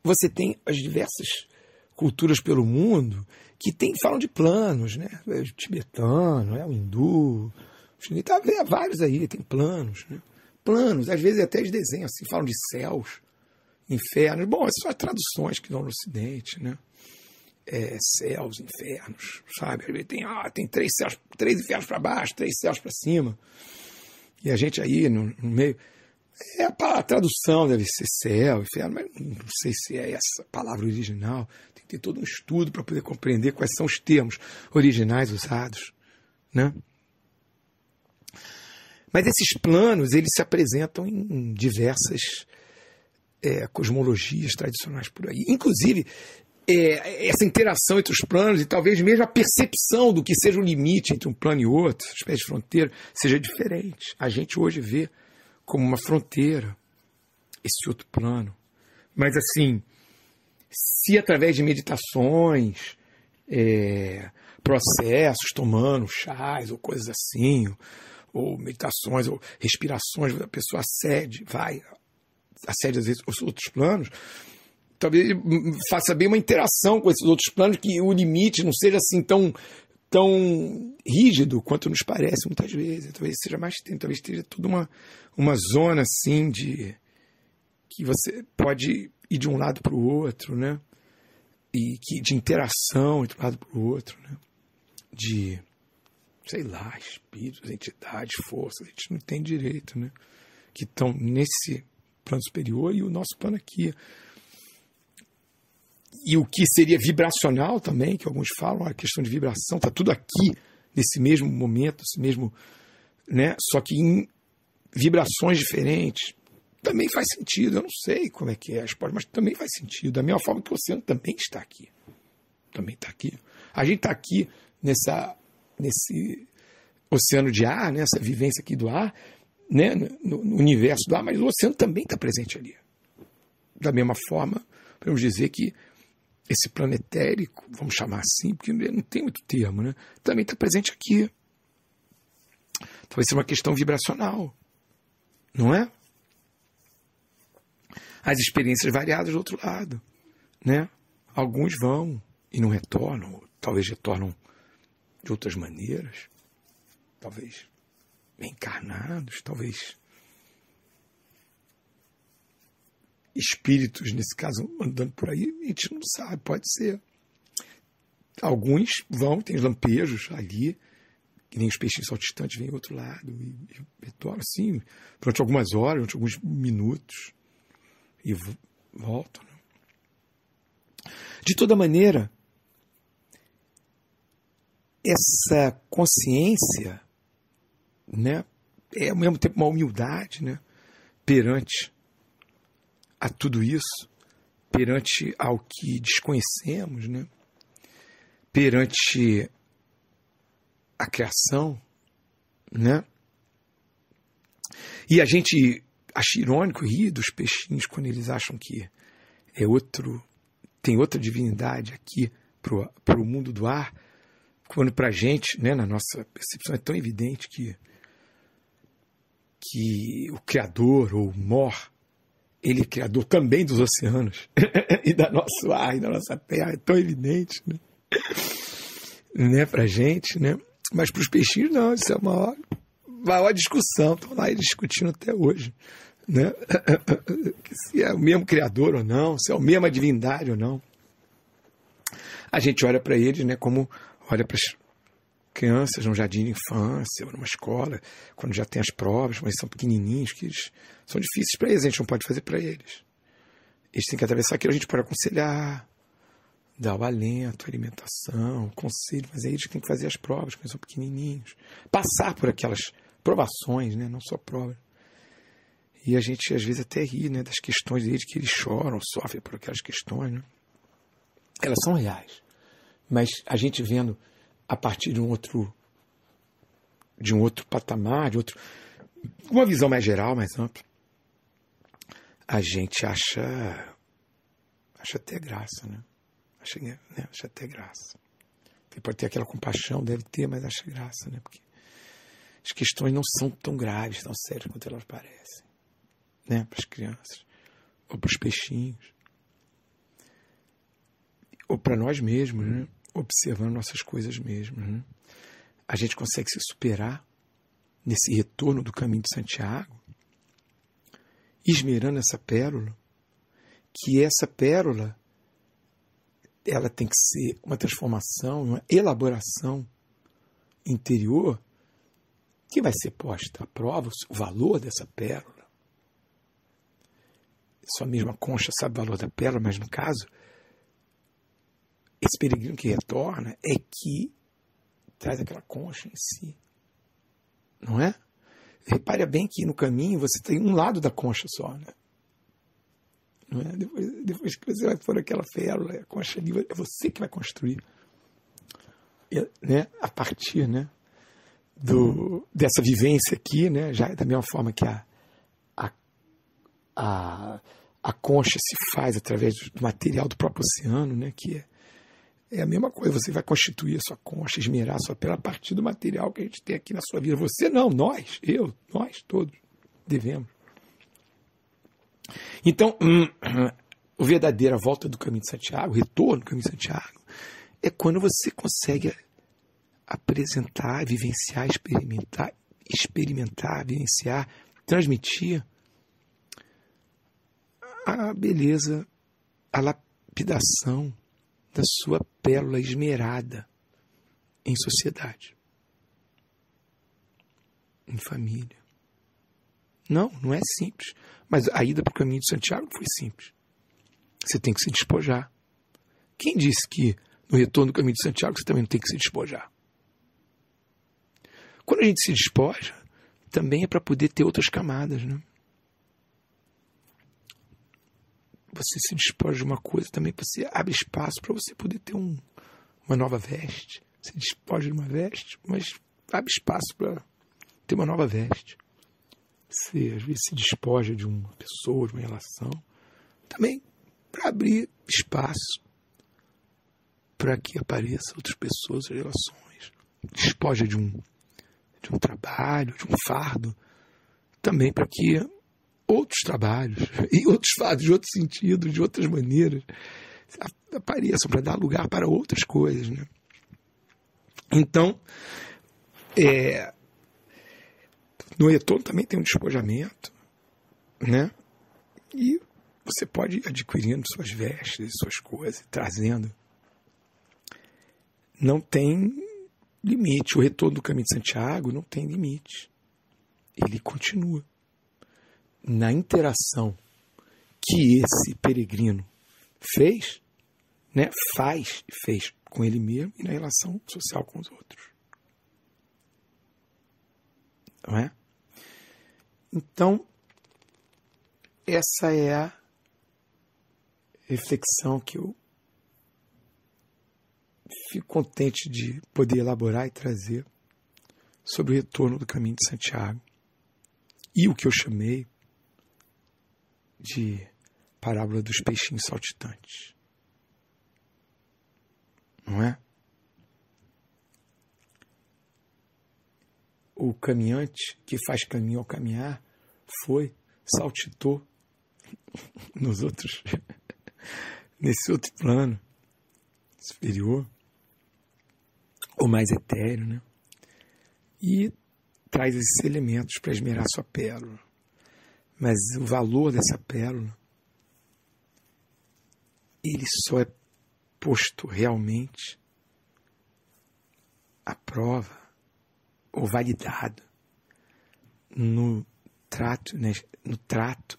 você tem as diversas culturas pelo mundo que falam de planos, né? O tibetano, o hindu, o chinês, vários aí, tem planos, né? Planos, às vezes até eles desenham assim, falam de céus, infernos. Bom, essas são as traduções que dão no Ocidente, né? Céus, infernos, sabe? Tem três infernos para baixo, 3 céus para cima. E a gente aí no meio. A tradução deve ser céu, inferno, mas não sei se é essa palavra original. Tem que ter todo um estudo para poder compreender quais são os termos originais usados, né? Mas esses planos, eles se apresentam em diversas cosmologias tradicionais por aí. Inclusive, essa interação entre os planos e talvez mesmo a percepção do que seja o limite entre um plano e outro, uma espécie de fronteira, seja diferente. A gente hoje vê como uma fronteira esse outro plano. Mas assim, se através de meditações, processos, tomando chás ou coisas assim, ou meditações, ou respirações, a pessoa acede às vezes os outros planos, talvez faça bem uma interação com esses outros planos, que o limite não seja assim tão tão rígido quanto nos parece muitas vezes. Talvez seja mais tempo, talvez esteja tudo uma zona assim de que você pode ir de um lado para o outro, né? E de interação entre um lado para o outro, né? De, sei lá, espíritos, entidades, forças, a gente não tem direito, né? Que estão nesse plano superior e o nosso plano aqui. E o que seria vibracional também, que alguns falam, a questão de vibração, está tudo aqui, nesse mesmo momento, esse mesmo, né? Só que em vibrações diferentes. Também faz sentido, eu não sei como é que é a resposta, mas também faz sentido. Da mesma forma que o oceano também está aqui. Também está aqui. A gente está aqui nesse oceano de ar, nessa vivência aqui do ar, né, no universo do ar, mas o oceano também está presente ali. Da mesma forma, podemos dizer que esse planetérico, vamos chamar assim, porque não tem muito termo, né, também está presente aqui. Talvez seja uma questão vibracional, não é? As experiências variadas do outro lado, né? Alguns vão e não retornam, talvez retornam de outras maneiras, talvez reencarnados, talvez espíritos, nesse caso, andando por aí, a gente não sabe, pode ser. Alguns vão, tem lampejos ali, que nem os peixinhos saltitantes vêm do outro lado e retornam assim, durante algumas horas, durante alguns minutos, e voltam. Né? De toda maneira, essa consciência, né, é ao mesmo tempo uma humildade, né, perante a tudo isso, perante ao que desconhecemos, né, perante a criação, né? E a gente acha irônico rir dos peixinhos quando eles acham que tem outra divindade aqui para o mundo do ar, quando para a gente, né, na nossa percepção, é tão evidente que o Criador, ou o Mor, ele é criador também dos oceanos e da nosso ar e da nossa terra, é tão evidente, né, para a gente, né? Mas para os peixinhos não, isso é uma maior discussão, estão lá discutindo até hoje, né? Se é o mesmo Criador ou não, se é a mesma divindade ou não. A gente olha para eles, né, como olha para as crianças num jardim de infância ou numa escola, quando já tem as provas, mas são pequenininhos, que eles são difíceis para eles, a gente não pode fazer para eles. Eles têm que atravessar aquilo, a gente pode aconselhar, dar o alento, a alimentação, o conselho, mas aí eles têm que fazer as provas, quando são pequenininhos. Passar por aquelas provações, né, não só provas. E a gente, às vezes, até ri, né, das questões deles, que eles choram, sofrem por aquelas questões, né? Elas são reais. Mas a gente vendo a partir de um outro patamar, uma visão mais geral, mais ampla, a gente acha até graça, né? Acha até graça. Ele pode ter aquela compaixão, deve ter, mas acha graça, né? Porque as questões não são tão graves, tão sérias quanto elas parecem, né? Para as crianças, ou para os peixinhos, ou para nós mesmos, né? Observando nossas coisas mesmos, né? A gente consegue se superar nesse retorno do caminho de Santiago, esmerando essa pérola, que essa pérola ela tem que ser uma transformação, uma elaboração interior que vai ser posta à prova, o valor dessa pérola. Só mesmo a concha sabe o valor da pérola, mas no caso, esse peregrino que retorna é que traz aquela concha em si. Não é? Repare bem que no caminho você tem um lado da concha só, né? Não é? Depois que você vai pôr aquela pérola, a concha ali, é você que vai construir. Né? A partir, né, dessa vivência aqui, né, já da mesma forma que a concha se faz através do material do próprio oceano, né, que é a mesma coisa, você vai constituir a sua concha, esmerar a sua pérola a partir do material que a gente tem aqui na sua vida. Você não, nós todos devemos. Então, a verdadeira volta do caminho de Santiago, o retorno do caminho de Santiago, é quando você consegue apresentar, vivenciar, experimentar, vivenciar, transmitir a beleza, a lapidação da sua pérola esmerada em sociedade, em família. Não é simples. Mas a ida para o caminho de Santiago foi simples. Você tem que se despojar. Quem disse que no retorno do caminho de Santiago você também não tem que se despojar? Quando a gente se despoja, também é para poder ter outras camadas, né? Você se despoja de uma coisa, também você abre espaço para você poder ter uma nova veste. Você despoja de uma veste, mas abre espaço para ter uma nova veste. Você, às vezes, se despoja de uma pessoa, de uma relação, também para abrir espaço para que apareçam outras pessoas, relações. Despoja de um trabalho, de um fardo, também para que outros trabalhos e outros fardos de outros sentidos, de outras maneiras, apareçam para dar lugar para outras coisas, né? Então, no retorno também tem um despojamento, né? E você pode ir adquirindo suas vestes, suas coisas, trazendo. Não tem limite. O retorno do caminho de Santiago não tem limite. Ele continua. Na interação que esse peregrino fez, né? Fez com ele mesmo e na relação social com os outros. Não é? Então, essa é a reflexão que eu fico contente de poder elaborar e trazer sobre o retorno do caminho de Santiago. E o que eu chamei de parábola dos peixinhos saltitantes. Não é? O caminhante que faz caminho ao caminhar saltitou nesse outro plano superior, ou mais etéreo, né? E traz esses elementos para esmerar sua pérola. Mas o valor dessa pérola, ele só é posto realmente à prova ou validado no trato, né, no trato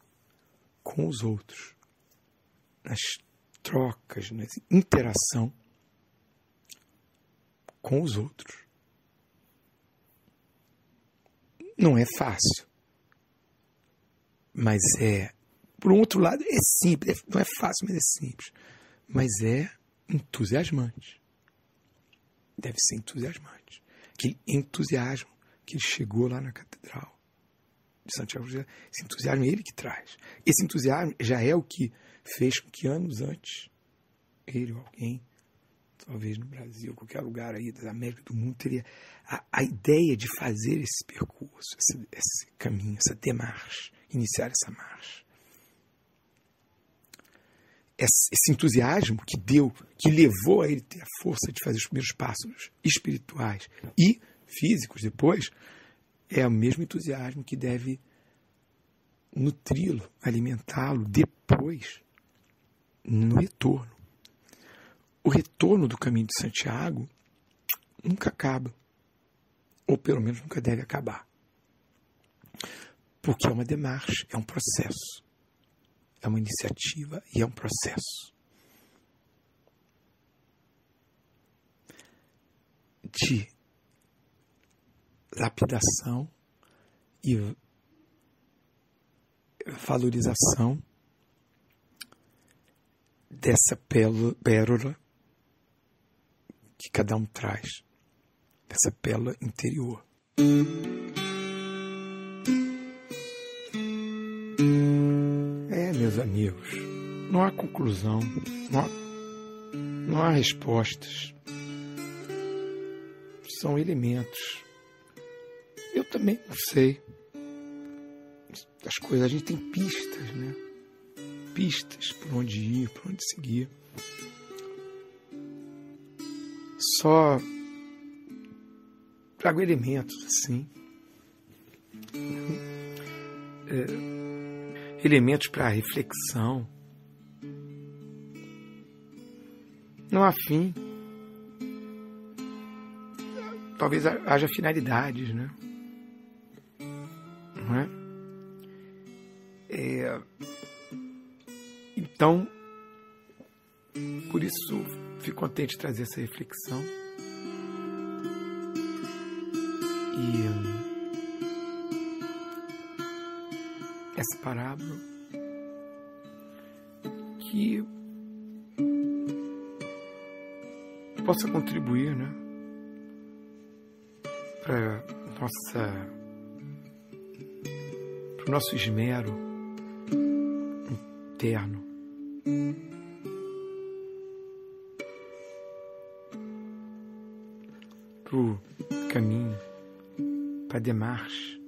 com os outros, nas trocas, na interação com os outros. Não é fácil, mas por um outro lado, é simples. Não é fácil, mas é simples. Mas é entusiasmante. Deve ser entusiasmante. Aquele entusiasmo que ele chegou lá na Catedral de Santiago, esse entusiasmo é ele que traz. Esse entusiasmo já é o que fez com que anos antes, ele ou alguém, talvez no Brasil, qualquer lugar aí da América do mundo, teria a ideia de fazer esse percurso, esse caminho, essa demarche, iniciar essa marcha. Esse entusiasmo que levou a ele ter a força de fazer os primeiros passos espirituais e físicos depois, é o mesmo entusiasmo que deve nutri-lo, alimentá-lo depois, no retorno. O retorno do caminho de Santiago nunca acaba, ou pelo menos nunca deve acabar, porque é uma demarche, é um processo. É uma iniciativa e é um processo de lapidação e valorização dessa pérola que cada um traz, dessa pérola interior. Meus amigos, não há conclusão, não há respostas. São elementos. Eu também não sei. As coisas, a gente tem pistas, né? Pistas por onde ir, por onde seguir. Só trago elementos assim, elementos para reflexão. Não há fim. Talvez haja finalidades, né? Não é? Então, por isso, fico contente de trazer essa reflexão. E essa parábola que possa contribuir, né, para o nosso esmero interno. Para o caminho, para a demarche,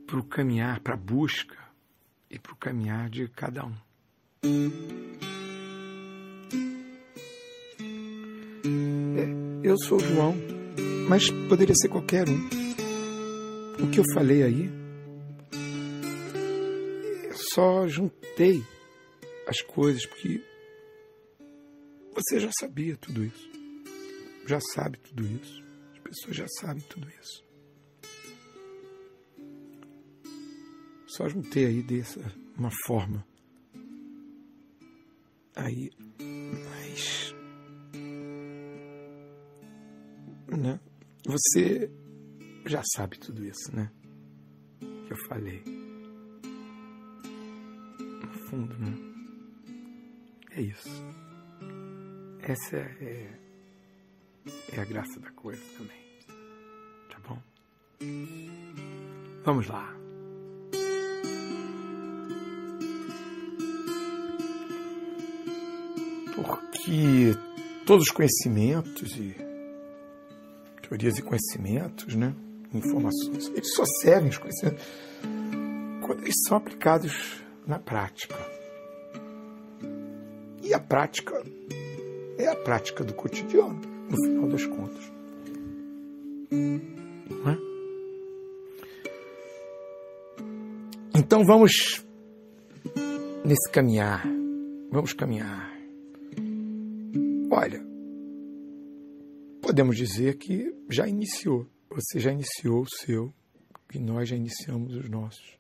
para o caminhar, para a busca e para o caminhar de cada um. Eu sou o João, mas poderia ser qualquer um. O que eu falei aí, eu só juntei as coisas porque você já sabia tudo isso. Já sabe tudo isso. As pessoas já sabem tudo isso. Só juntei aí dessa uma forma. Aí, mas, né? Você já sabe tudo isso, né? Que eu falei. No fundo, né? É isso. Essa é a graça da coisa também. Tá bom? Vamos lá. Porque todos os conhecimentos e teorias e conhecimentos, né, informações, eles só servem os conhecimentos quando eles são aplicados na prática. E a prática é a prática do cotidiano, no final das contas. Não é? Então vamos nesse caminhar. Vamos caminhar. Olha, podemos dizer que já iniciou. Você já iniciou o seu, e nós já iniciamos os nossos.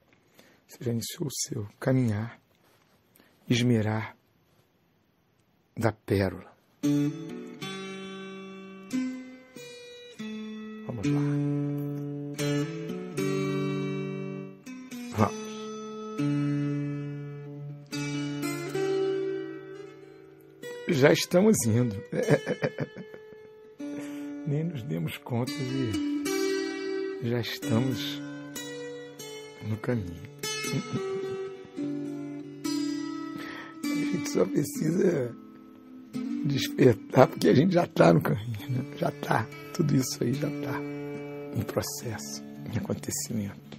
Você já iniciou o seu caminhar, esmerar da pérola. Vamos lá. Vamos. Já estamos indo. Nem nos demos conta e já estamos no caminho. A gente só precisa despertar, porque a gente já está no caminho, né? Já está. Tudo isso aí já está em processo, em acontecimento.